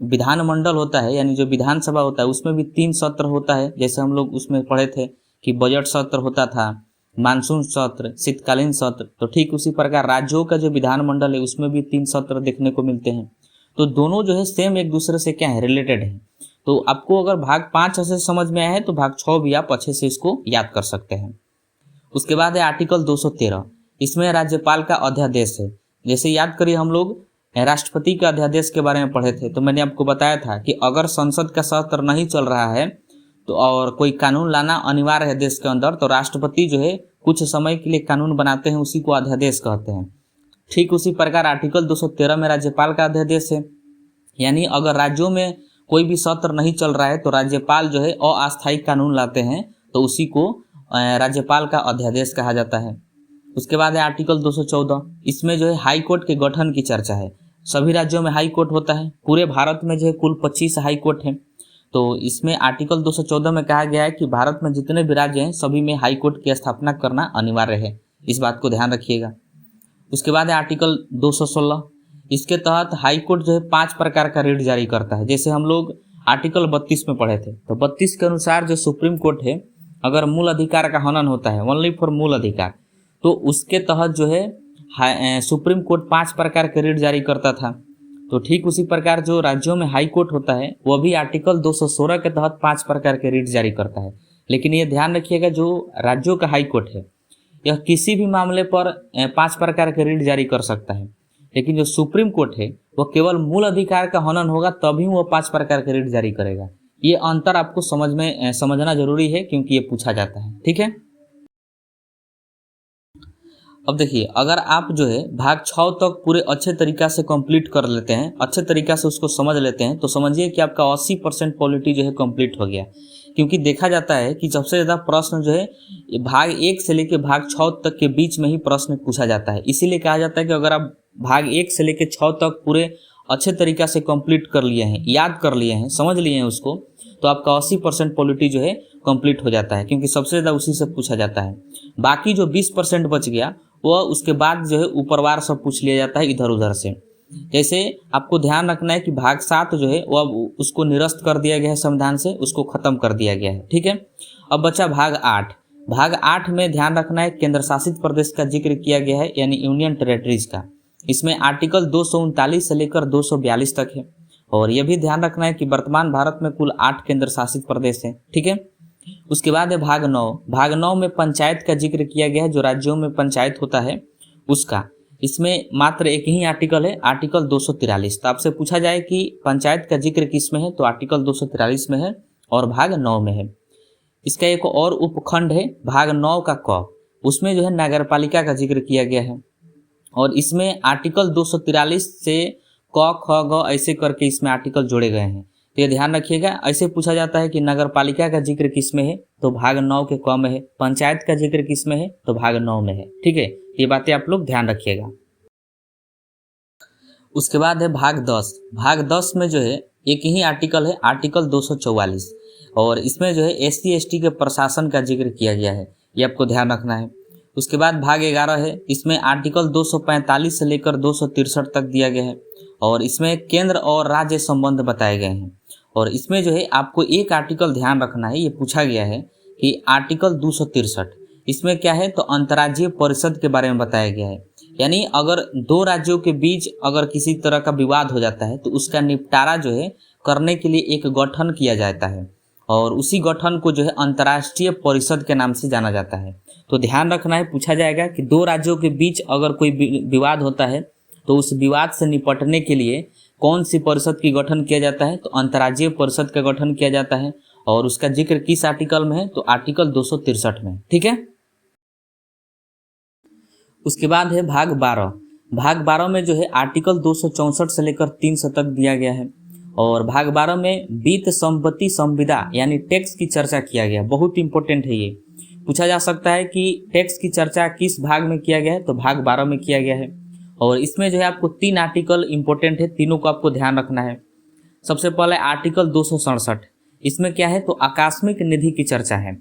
Speaker 1: विधानमंडल होता है, यानी जो विधानसभा होता है, उसमें भी 3 सत्र होता है। जैसे हम लोग उसमें पढ़े थे कि बजट सत्र होता था, मानसून सत्र, शीतकालीन सत्र। तो ठीक उसी प्रकार राज्यों का जो विधानमंडल है उसमें भी 3 सत्र देखने को मिलते हैं। तो दोनों जो है सेम एक दूसरे से क्या है, रिलेटेड है। तो आपको अगर भाग 5 अच्छे से समझ में आया है तो भाग 6 भी आप अच्छे से इसको याद कर सकते हैं। उसके बाद है आर्टिकल 213, इसमें राज्यपाल का अध्यादेश है। जैसे याद करिए, हम लोग राष्ट्रपति का अध्यादेश के बारे में पढ़े थे, तो मैंने आपको बताया था कि अगर संसद का सत्र नहीं चल रहा है तो और कोई कानून लाना अनिवार्य है देश के अंदर, तो राष्ट्रपति जो है कुछ समय के लिए कानून बनाते हैं, उसी को अध्यादेश कहते हैं। ठीक उसी प्रकार आर्टिकल 213 में राज्यपाल का अध्यादेश है। यानी अगर राज्यों में कोई भी सत्र नहीं चल रहा है तो राज्यपाल जो है अस्थायी कानून लाते हैं, तो उसी को राज्यपाल का अध्यादेश कहा जाता है। उसके बाद है आर्टिकल 214, इसमें जो है हाई कोर्ट के गठन की चर्चा है। सभी राज्यों में हाई कोर्ट होता है, पूरे भारत में जो है कुल 25 हाई कोर्ट हैं। तो इसमें आर्टिकल 214 में कहा गया है कि भारत में जितने भी राज्य हैं सभी में हाई कोर्ट की स्थापना करना अनिवार्य है। इस बात को ध्यान रखिएगा। उसके बाद है आर्टिकल 216, इसके तहत हाई कोर्ट जो है 5 प्रकार का रिट जारी करता है। जैसे हम लोग आर्टिकल 32 में पढ़े थे, तो 32 के अनुसार जो सुप्रीम कोर्ट है, अगर मूल अधिकार का हनन होता है, ओनली फॉर मूल अधिकार, तो उसके तहत जो है सुप्रीम कोर्ट 5 प्रकार के रिट जारी करता था। तो ठीक उसी प्रकार जो राज्यों में हाई कोर्ट होता है वह भी आर्टिकल 216 के तहत 5 प्रकार के रिट जारी करता है। लेकिन ये ध्यान रखिएगा, जो राज्यों का हाई कोर्ट है यह किसी भी मामले पर 5 प्रकार के रिट जारी कर सकता है, लेकिन जो सुप्रीम कोर्ट है वह केवल मूल अधिकार का हनन होगा तभी वह 5 प्रकार के रिट जारी करेगा। ये अंतर आपको समझना जरूरी है, क्योंकि ये पूछा जाता है। ठीक है, अब देखिए, अगर आप जो है भाग 6 तक पूरे अच्छे तरीका से कंप्लीट कर लेते हैं, अच्छे तरीका से उसको समझ लेते हैं, तो समझिए कि आपका 80% पॉलिटी जो है कंप्लीट हो गया। क्योंकि देखा जाता है कि सबसे ज़्यादा प्रश्न जो है भाग 1 से लेकर भाग 6 तक के बीच में ही प्रश्न पूछा जाता है। इसीलिए कहा जाता है कि अगर आप भाग 1 से लेकर 6 तक पूरे अच्छे तरीका से कंप्लीट कर लिए हैं, याद कर लिए हैं, समझ लिए हैं उसको, तो आपका 80% पॉलिटी जो है कंप्लीट हो जाता है, क्योंकि सबसे ज़्यादा उसी से पूछा जाता है। बाकी जो 20% बच गया वह उसके बाद जो है ऊपरवार सब पूछ लिया जाता है इधर उधर से। जैसे आपको ध्यान रखना है कि भाग 7 जो है वह उसको निरस्त कर दिया गया है संविधान से, उसको खत्म कर दिया गया है। ठीक है, अब बचा भाग 8। भाग 8 में ध्यान रखना है केंद्र शासित प्रदेश का जिक्र किया गया है, यानी यूनियन टेरेटरीज का। इसमें आर्टिकल 239 से लेकर 242 तक है। और यह भी ध्यान रखना है कि वर्तमान भारत में कुल 8 केंद्र शासित प्रदेश हैं। ठीक है, उसके बाद है भाग 9। भाग 9 में पंचायत का जिक्र किया गया है, जो राज्यों में पंचायत होता है उसका। इसमें मात्र एक ही आर्टिकल है, आर्टिकल 243। तो आपसे पूछा जाए कि पंचायत का जिक्र किस में है, तो आर्टिकल 243 में है और भाग 9 में है। इसका एक और उपखंड है भाग 9 का क, उसमें जो है नगरपालिका का जिक्र किया गया है। और इसमें आर्टिकल 243 से क ख ग ऐसे करके इसमें आर्टिकल जोड़े गए हैं। तो ये ध्यान रखिएगा। ऐसे पूछा जाता है कि नगरपालिका का जिक्र किस में है, तो भाग 9 के क में है। पंचायत का जिक्र किस में है, तो भाग 9 में है। ठीक है, ये बातें आप लोग ध्यान रखिएगा। उसके बाद है भाग 10। भाग 10 में जो है एक ही आर्टिकल है, आर्टिकल 244, और इसमें जो है SC/ST के प्रशासन का जिक्र किया गया है, ये आपको ध्यान रखना है। उसके बाद भाग 11 है, इसमें आर्टिकल 245 से लेकर 263 तक दिया गया है, और इसमें केंद्र और राज्य संबंध बताए गए हैं। और इसमें जो है आपको एक आर्टिकल ध्यान रखना है, ये पूछा गया है कि आर्टिकल 263, इसमें क्या है तो अंतर्राज्यीय परिषद के बारे में बताया गया है। यानी अगर दो राज्यों के बीच अगर किसी तरह का विवाद हो जाता है तो उसका निपटारा जो है करने के लिए एक गठन किया जाता है और उसी गठन को जो है अंतर्राष्ट्रीय परिषद के नाम से जाना जाता है। तो ध्यान रखना है, पूछा जाएगा कि दो राज्यों के बीच अगर कोई विवाद होता है तो उस विवाद से निपटने के लिए कौन सी परिषद की गठन किया जाता है, तो अंतर्राज्यीय परिषद का गठन किया जाता है। और उसका जिक्र किस आर्टिकल में है, तो आर्टिकल 263 में। ठीक है। उसके बाद है भाग 12। भाग 12 में जो है आर्टिकल 264 से लेकर 300 तक दिया गया है और भाग 12 में वित्त संपत्ति संविदा यानी टैक्स की चर्चा किया गया। बहुत इंपॉर्टेंट है ये, पूछा जा सकता है कि टैक्स की चर्चा किस भाग में किया गया है, तो भाग 12 में किया गया है। और इसमें जो है आपको 3 आर्टिकल इंपॉर्टेंट है, तीनों को आपको ध्यान रखना है। सबसे पहले आर्टिकल 267, इसमें क्या है तो आकस्मिक निधि की चर्चा है।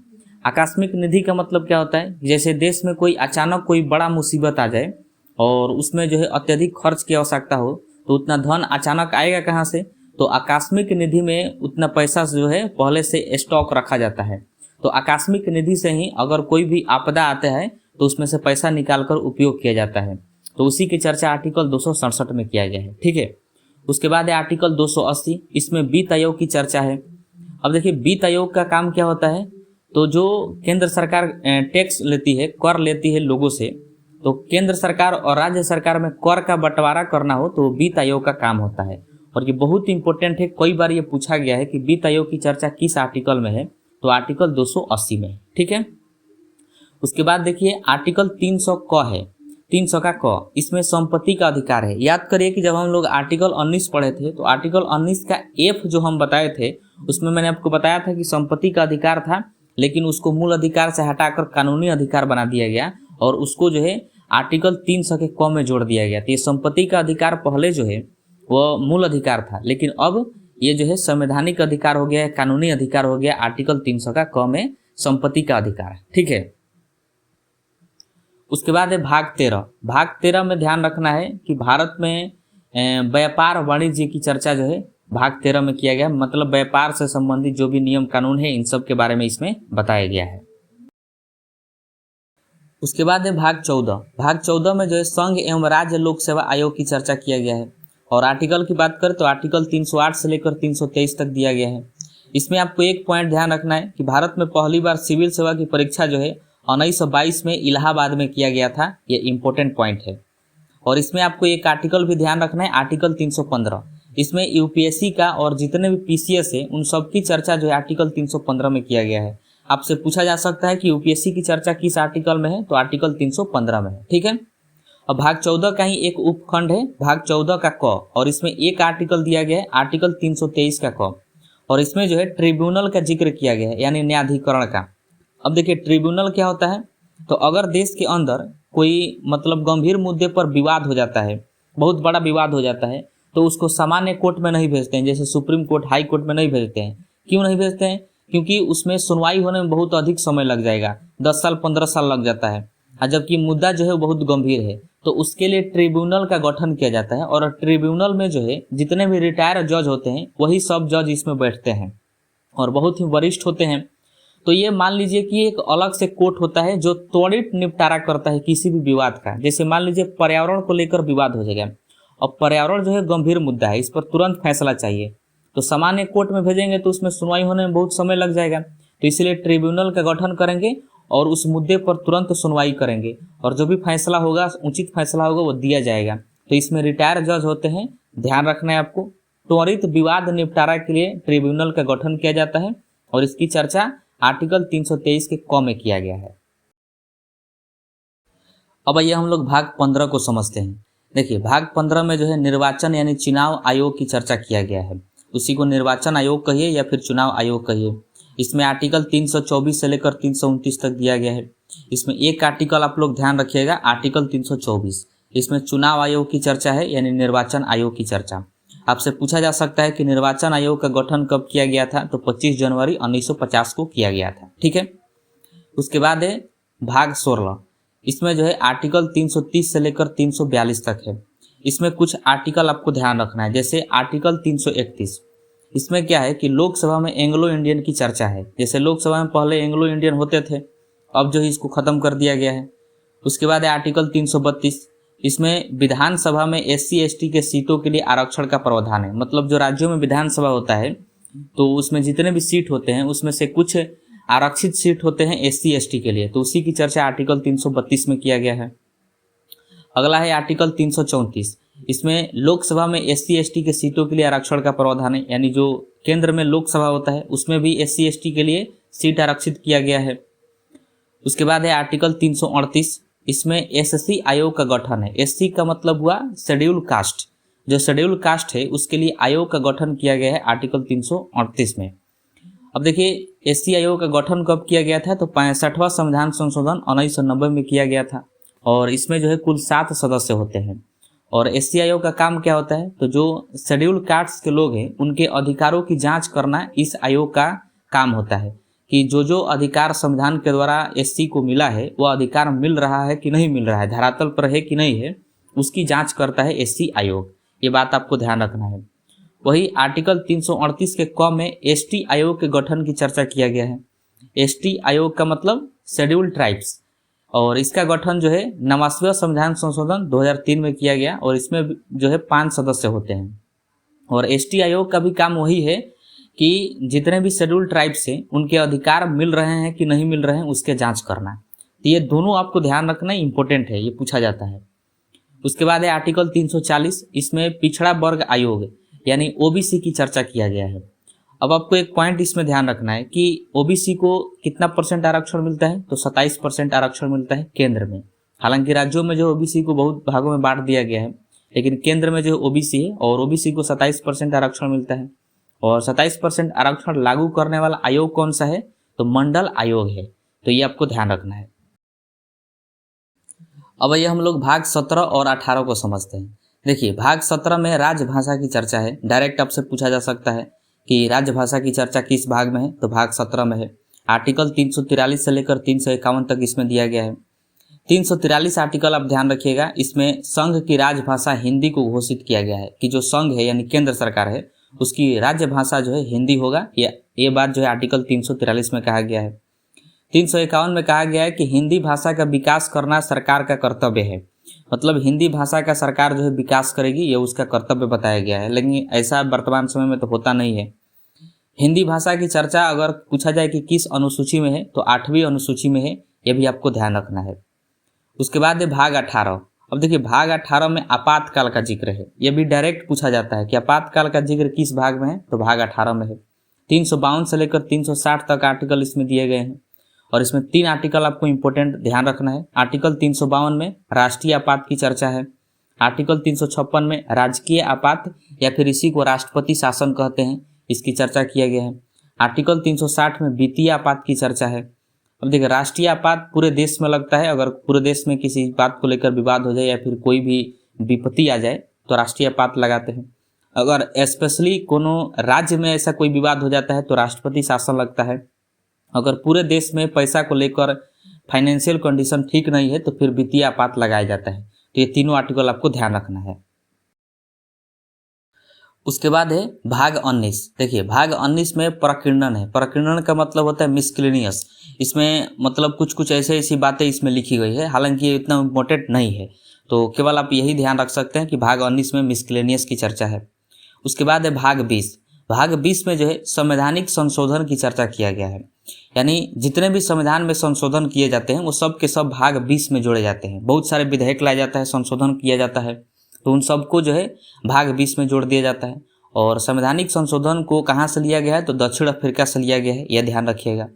Speaker 1: आकस्मिक निधि का मतलब क्या होता है, जैसे देश में कोई अचानक कोई बड़ा मुसीबत आ जाए और उसमें जो है अत्यधिक खर्च की आवश्यकता हो तो उतना धन अचानक आएगा कहाँ से, तो आकस्मिक निधि में उतना पैसा जो है पहले से स्टॉक रखा जाता है। तो आकस्मिक निधि से ही अगर कोई भी आपदा आता है तो उसमें से पैसा निकालकर उपयोग किया जाता है। तो उसी की चर्चा आर्टिकल 267 में किया गया है। ठीक है। उसके बाद है आर्टिकल 280, इसमें वित्त आयोग की चर्चा है। अब देखिए वित्त आयोग का काम क्या होता है, तो जो केंद्र सरकार टैक्स लेती है, कर लेती है लोगों से, तो केंद्र सरकार और राज्य सरकार में कर का बंटवारा करना हो तो वित्त आयोग का काम होता है। और ये बहुत इंपॉर्टेंट है, कई बार ये पूछा गया है कि वित्त आयोग की चर्चा किस आर्टिकल में है, तो आर्टिकल 280 में। ठीक है। उसके बाद देखिए आर्टिकल 300 क है, 300 का क, इसमें संपत्ति का अधिकार है। याद करिए कि जब हम लोग आर्टिकल 19 पढ़े थे तो आर्टिकल 19 का एफ जो हम बताए थे उसमें मैंने आपको बताया था कि संपत्ति का अधिकार था, लेकिन उसको मूल अधिकार से हटाकर कानूनी अधिकार बना दिया गया और उसको जो है आर्टिकल 300 के क में जोड़ दिया गया। तो ये संपत्ति का अधिकार पहले जो है वह मूल अधिकार था, लेकिन अब ये जो है संवैधानिक अधिकार हो गया है, कानूनी अधिकार हो गया आर्टिकल 300 का क में संपत्ति का अधिकार। ठीक है। उसके बाद है भाग 13। भाग 13 में ध्यान रखना है कि भारत में व्यापार वाणिज्य की चर्चा जो है भाग 13 में किया गया, मतलब व्यापार से संबंधित जो भी नियम कानून है इन सब के बारे में इसमें बताया गया है। उसके बाद है भाग 14। भाग 14 में जो है संघ एवं राज्य लोक सेवा आयोग की चर्चा किया गया है और आर्टिकल की बात करें तो आर्टिकल 308 से लेकर 323 तक दिया गया है। इसमें आपको एक पॉइंट ध्यान रखना है कि भारत में पहली बार सिविल सेवा की परीक्षा जो है 1922 में इलाहाबाद में किया गया था। ये इंपॉर्टेंट पॉइंट है। और इसमें आपको एक आर्टिकल भी ध्यान रखना है, आर्टिकल 315। इसमें यूपीएससी का और जितने भी पीसीएस है उन सब की चर्चा जो है आर्टिकल 315 में किया गया है। आपसे पूछा जा सकता है कि यूपीएससी की चर्चा किस आर्टिकल में है, तो आर्टिकल 315 में है। ठीक है। अब भाग 14 का ही एक उपखंड है भाग 14 का क, और इसमें एक आर्टिकल दिया गया है आर्टिकल 323 का क, और इसमें जो है ट्रिब्यूनल का जिक्र किया गया है, यानी न्यायाधिकरण का। अब देखिए ट्रिब्यूनल क्या होता है, तो अगर देश के अंदर कोई मतलब गंभीर मुद्दे पर विवाद हो जाता है, बहुत बड़ा विवाद हो जाता है, तो उसको सामान्य कोर्ट में नहीं भेजते हैं, जैसे सुप्रीम कोर्ट, हाई कोर्ट में नहीं भेजते हैं। क्यों नहीं भेजते हैं, क्योंकि उसमें सुनवाई होने में बहुत अधिक समय लग जाएगा, 10 साल 15 साल लग जाता है, और जबकि मुद्दा जो है बहुत गंभीर है, तो उसके लिए ट्रिब्यूनल का गठन किया जाता है। और ट्रिब्यूनल में जो है जितने भी रिटायर जज होते हैं वही सब जज इसमें बैठते हैं और बहुत ही वरिष्ठ होते हैं। तो ये मान लीजिए कि एक अलग से कोर्ट होता है जो त्वरित निपटारा करता है किसी भी विवाद का। जैसे मान लीजिए पर्यावरण को लेकर विवाद हो जाएगा, और पर्यावरण जो है गंभीर मुद्दा है, इस पर तुरंत फैसला चाहिए, तो सामान्य कोर्ट में भेजेंगे तो उसमें सुनवाई होने में बहुत समय लग जाएगा। तो इसलिए ट्रिब्यूनल का गठन करेंगे और उस मुद्दे पर तुरंत सुनवाई करेंगे, और जो भी फैसला होगा, उचित फैसला होगा, वो दिया जाएगा। तो इसमें रिटायर जज होते हैं, ध्यान रखना है आपको। त्वरित विवाद निपटारा के लिए ट्रिब्यूनल का गठन किया जाता है और इसकी चर्चा आर्टिकल 323 के क में किया गया है। अब आइए हम लोग भाग 15 को समझते हैं। देखिए भाग 15 में जो है निर्वाचन यानी चुनाव आयोग की चर्चा किया गया है। उसी को निर्वाचन आयोग कहिए या फिर चुनाव आयोग कहिए। इसमें आर्टिकल 324 से लेकर 329 तक दिया गया है। इसमें एक आर्टिकल आप लोग ध्यान रखिएगा, आर्टिकल 324, इसमें चुनाव आयोग की चर्चा है, यानी निर्वाचन आयोग की चर्चा। आपसे पूछा जा सकता है कि निर्वाचन आयोग का गठन कब किया गया था, तो 25 जनवरी 1950 को किया गया था। ठीक है। उसके बाद है भाग 16। इसमें जो है आर्टिकल 330 से लेकर 342 तक है। इसमें कुछ आर्टिकल आपको ध्यान रखना है, जैसे आर्टिकल 331। इसमें क्या है कि लोकसभा में एंग्लो इंडियन की चर्चा है। जैसे लोकसभा में पहले एंग्लो इंडियन होते थे, अब जो है इसको खत्म कर दिया गया है। उसके बाद है आर्टिकल 332, इसमें विधानसभा में SC ST के सीटों के लिए आरक्षण का प्रावधान है। मतलब जो राज्यों में विधानसभा होता है तो उसमें जितने भी सीट होते हैं उसमें से कुछ आरक्षित सीट होते हैं SC ST के लिए, तो उसी की चर्चा आर्टिकल 332 में किया गया है। अगला है आर्टिकल 334, इसमें लोकसभा में SC ST के सीटों के लिए आरक्षण का प्रावधान है। यानी जो केंद्र में लोकसभा होता है उसमें भी SC ST के लिए सीट आरक्षित किया गया है। उसके बाद है आर्टिकल 338, इसमें SC आयोग का गठन है। SC का मतलब हुआ शेड्यूल कास्ट, जो शेड्यूल कास्ट है उसके लिए आयोग का गठन किया गया है आर्टिकल 338 में। अब देखिए SC आयोग का गठन कब किया गया था, तो 65वां संविधान संशोधन 1990 में किया गया था और इसमें जो है कुल 7 सदस्य होते हैं। और SC आयोग का काम क्या होता है, तो जो शेड्यूल कास्ट के लोग हैं उनके अधिकारों की जांच करना इस आयोग का काम होता है कि जो अधिकार संविधान के द्वारा SC को मिला है वो अधिकार मिल रहा है कि नहीं मिल रहा है, धरातल पर है कि नहीं है, उसकी जांच करता है SC आयोग। ये बात आपको ध्यान रखना है। वही आर्टिकल 338 के क में ST आयोग के गठन की चर्चा किया गया है। ST आयोग का मतलब शेड्यूल ट्राइब्स, और इसका गठन जो है 89वां संविधान संशोधन 2003 में किया गया और इसमें जो है 5 सदस्य होते हैं। और ST आयोग का भी काम वही है कि जितने भी शेड्यूल ट्राइब्स हैं उनके अधिकार मिल रहे हैं कि नहीं मिल रहे हैं उसके जांच करना। तो ये दोनों आपको ध्यान रखना इंपॉर्टेंट है, ये पूछा जाता है। उसके बाद है आर्टिकल 340, इसमें पिछड़ा वर्ग आयोग यानी OBC की चर्चा किया गया है। अब आपको एक पॉइंट इसमें ध्यान रखना है कि OBC को कितना % आरक्षण मिलता है, तो 27% आरक्षण मिलता है केंद्र में। हालांकि राज्यों में जो OBC को बहुत भागों में बांट दिया गया है, लेकिन केंद्र में जो OBC है और OBC को 27% आरक्षण मिलता है। और 27% आरक्षण लागू करने वाला आयोग कौन सा है, तो मंडल आयोग है। तो ये आपको ध्यान रखना है। अब ये हम लोग भाग 17 और 18 को समझते हैं। देखिए भाग 17 में राजभाषा की चर्चा है। डायरेक्ट आपसे पूछा जा सकता है कि राजभाषा की चर्चा किस भाग में है, तो भाग 17 में है। आर्टिकल 343 से लेकर 351 तक इसमें दिया गया है। 343 आर्टिकल आप ध्यान रखिएगा, इसमें संघ की राजभाषा हिंदी को घोषित किया गया है कि जो संघ है यानी केंद्र सरकार है उसकी राज्य भाषा जो है हिंदी होगा। ये बात जो है आर्टिकल 343 में कहा गया है। 351 में कहा गया है कि हिंदी भाषा का विकास करना सरकार का कर्तव्य है। मतलब हिंदी भाषा का सरकार जो है विकास करेगी, ये उसका कर्तव्य बताया गया है। लेकिन ऐसा वर्तमान समय में तो होता नहीं है। हिंदी भाषा की चर्चा अगर पूछा जाए कि किस अनुसूची में है, तो 8वीं अनुसूची में है, ये भी आपको ध्यान रखना है। उसके बाद है भाग 18। अब देखिए भाग 18 में आपातकाल का जिक्र है। यह भी डायरेक्ट पूछा जाता है कि आपातकाल का जिक्र किस भाग में है, तो भाग 18 में है। 352 से लेकर 360 तक आर्टिकल इसमें दिए गए हैं और इसमें 3 आर्टिकल आपको इंपॉर्टेंट ध्यान रखना है। आर्टिकल 352 में राष्ट्रीय आपात की चर्चा है। आर्टिकल 356 में राजकीय आपात या फिर इसी को राष्ट्रपति शासन कहते हैं, इसकी चर्चा किया गया है। आर्टिकल 360 में वित्तीय आपात की चर्चा है। अब देखिए राष्ट्रीय आपात पूरे देश में लगता है। अगर पूरे देश में किसी बात को लेकर विवाद हो जाए या फिर कोई भी विपत्ति आ जाए तो राष्ट्रीय आपात लगाते हैं। अगर स्पेशली कोनो राज्य में ऐसा कोई विवाद हो जाता है तो राष्ट्रपति शासन लगता है। अगर पूरे देश में पैसा को लेकर फाइनेंशियल कंडीशन ठीक नहीं है तो फिर वित्तीय आपात लगाया जाता है। तो ये तीनों आर्टिकल आपको ध्यान रखना है। उसके बाद है भाग 19। देखिए भाग 19 में प्रकीर्णन है। प्रकीर्णन का मतलब होता है मिसक्लेनियस। इसमें मतलब कुछ ऐसी बातें इसमें लिखी गई है, हालांकि ये इतना इम्पोर्टेंट नहीं है, तो केवल आप यही ध्यान रख सकते हैं कि भाग 19 में मिसक्लेनियस की चर्चा है। उसके बाद है भाग 20। भाग 20 में जो है संवैधानिक संशोधन की चर्चा किया गया है। यानी जितने भी संविधान में संशोधन किए जाते हैं वो सब के सब भाग 20 में जोड़े जाते हैं। बहुत सारे विधेयक लाया जाता है, संशोधन किया जाता है, तो उन सबको जो है भाग 20 में जोड़ दिया जाता है। और संवैधानिक संशोधन को कहाँ से लिया गया है, तो दक्षिण अफ्रीका से लिया गया है, यह ध्यान रखिएगा।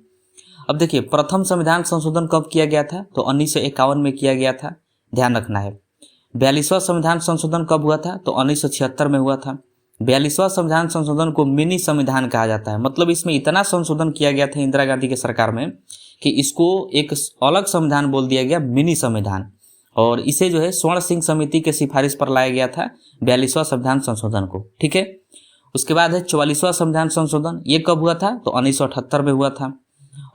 Speaker 1: अब देखिए प्रथम संविधान संशोधन कब किया गया था, तो 1951 में किया गया था, ध्यान रखना है। 42वां संविधान संशोधन कब हुआ था, तो 1976 में हुआ था। 42वां संविधान संशोधन को मिनी संविधान कहा जाता है। मतलब इसमें इतना संशोधन किया गया था इंदिरा गांधी के सरकार में कि इसको एक अलग संविधान बोल दिया गया, मिनी संविधान। और इसे जो है स्वर्ण सिंह समिति के सिफारिश पर लाया गया था 42वां संविधान संशोधन को, ठीक है। उसके बाद है 44वां संविधान संशोधन। ये कब हुआ था, तो 1978 में हुआ था।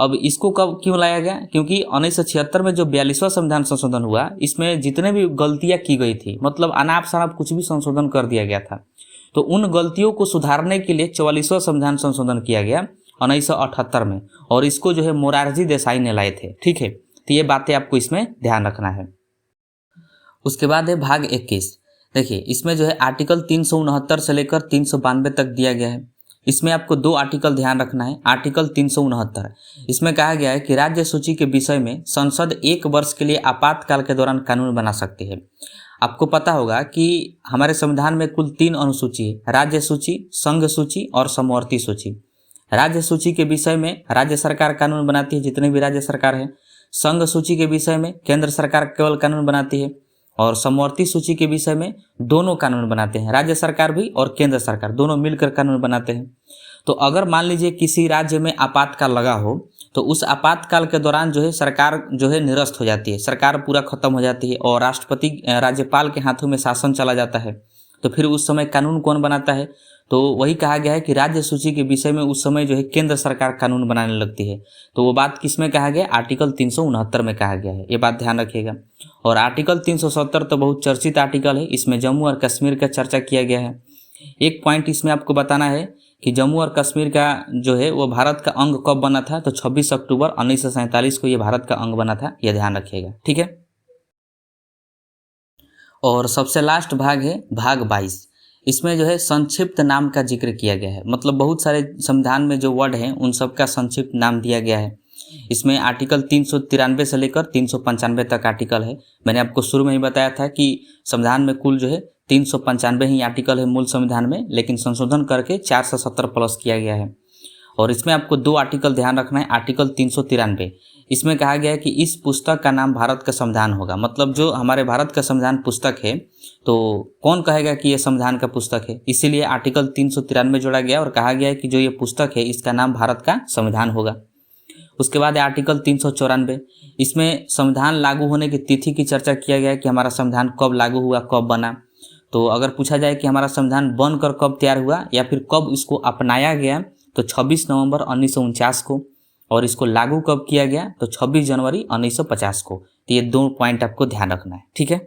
Speaker 1: अब इसको कब क्यों लाया गया, क्योंकि 1976 में जो 42वां संविधान संशोधन हुआ इसमें जितने भी गलतियां की गई थी, मतलब अनाप शनाप कुछ भी संशोधन कर दिया गया था, तो उन गलतियों को सुधारने के लिए 44वां संविधान संशोधन किया गया 1978 में, और इसको जो है मोरारजी देसाई ने लाए थे। ठीक है, तो ये बातें आपको इसमें ध्यान रखना है। उसके बाद है भाग 21। देखिए, इसमें जो है आर्टिकल 369 से लेकर 392 तक दिया गया है। इसमें आपको 2 आर्टिकल ध्यान रखना है। आर्टिकल 369, इसमें कहा गया है कि राज्य सूची के विषय में संसद 1 वर्ष के लिए आपातकाल के दौरान कानून बना सकती है। आपको पता होगा कि हमारे संविधान में कुल 3 अनुसूची है, राज्य सूची, संघ सूची और समवर्ती सूची। राज्य सूची के विषय में राज्य सरकार कानून बनाती है, जितने भी राज्य सरकार है। संघ सूची के विषय में केंद्र सरकार केवल कानून बनाती है, और समवर्ती सूची के विषय में दोनों कानून बनाते हैं, राज्य सरकार भी और केंद्र सरकार दोनों मिलकर कानून बनाते हैं। तो अगर मान लीजिए किसी राज्य में आपातकाल लगा हो, तो उस आपातकाल के दौरान जो है सरकार जो है निरस्त हो जाती है, सरकार पूरा खत्म हो जाती है और राष्ट्रपति राज्यपाल के हाथों में शासन चला जाता है। तो फिर उस समय कानून कौन बनाता है? तो वही कहा गया है कि राज्य सूची के विषय में उस समय जो है केंद्र सरकार कानून बनाने लगती है। तो वो बात किस में कहा गया? आर्टिकल 369 में कहा गया है, ये बात ध्यान रखिएगा। और आर्टिकल 370 तो बहुत चर्चित आर्टिकल है, इसमें जम्मू और कश्मीर का चर्चा किया गया है। एक पॉइंट इसमें आपको बताना है कि जम्मू और कश्मीर का जो है वो भारत का अंग कब बना था? तो 26 अक्टूबर 1947 को ये भारत का अंग बना था, यह ध्यान रखिएगा। ठीक है, और सबसे लास्ट भाग है भाग 22। इसमें जो है संक्षिप्त नाम का जिक्र किया गया है, मतलब बहुत सारे संविधान में जो वर्ड हैं उन सब का संक्षिप्त नाम दिया गया है। इसमें आर्टिकल 393 से लेकर 395 तक आर्टिकल है। मैंने आपको शुरू में ही बताया था कि संविधान में कुल जो है 395 ही आर्टिकल है मूल संविधान में, लेकिन संशोधन करके 470 प्लस किया गया है। और इसमें आपको 2 आर्टिकल ध्यान रखना है। आर्टिकल 393, इसमें कहा गया है कि इस पुस्तक का नाम भारत का संविधान होगा। मतलब जो हमारे भारत का संविधान पुस्तक है, तो कौन कहेगा कि ये संविधान का पुस्तक है? इसीलिए आर्टिकल 393 जोड़ा गया और कहा गया है कि जो ये पुस्तक है इसका नाम भारत का संविधान होगा। उसके बाद आर्टिकल 394, इसमें संविधान लागू होने की तिथि की चर्चा किया गया है कि हमारा संविधान कब लागू हुआ, कब बना। तो अगर पूछा जाए कि हमारा संविधान बनकर कब तैयार हुआ या फिर कब इसको अपनाया गया, तो 26 नवंबर 1949 को, और इसको लागू कब किया गया? तो 26 जनवरी 1950 को। तो ये 2 पॉइंट आपको ध्यान रखना है। ठीक है।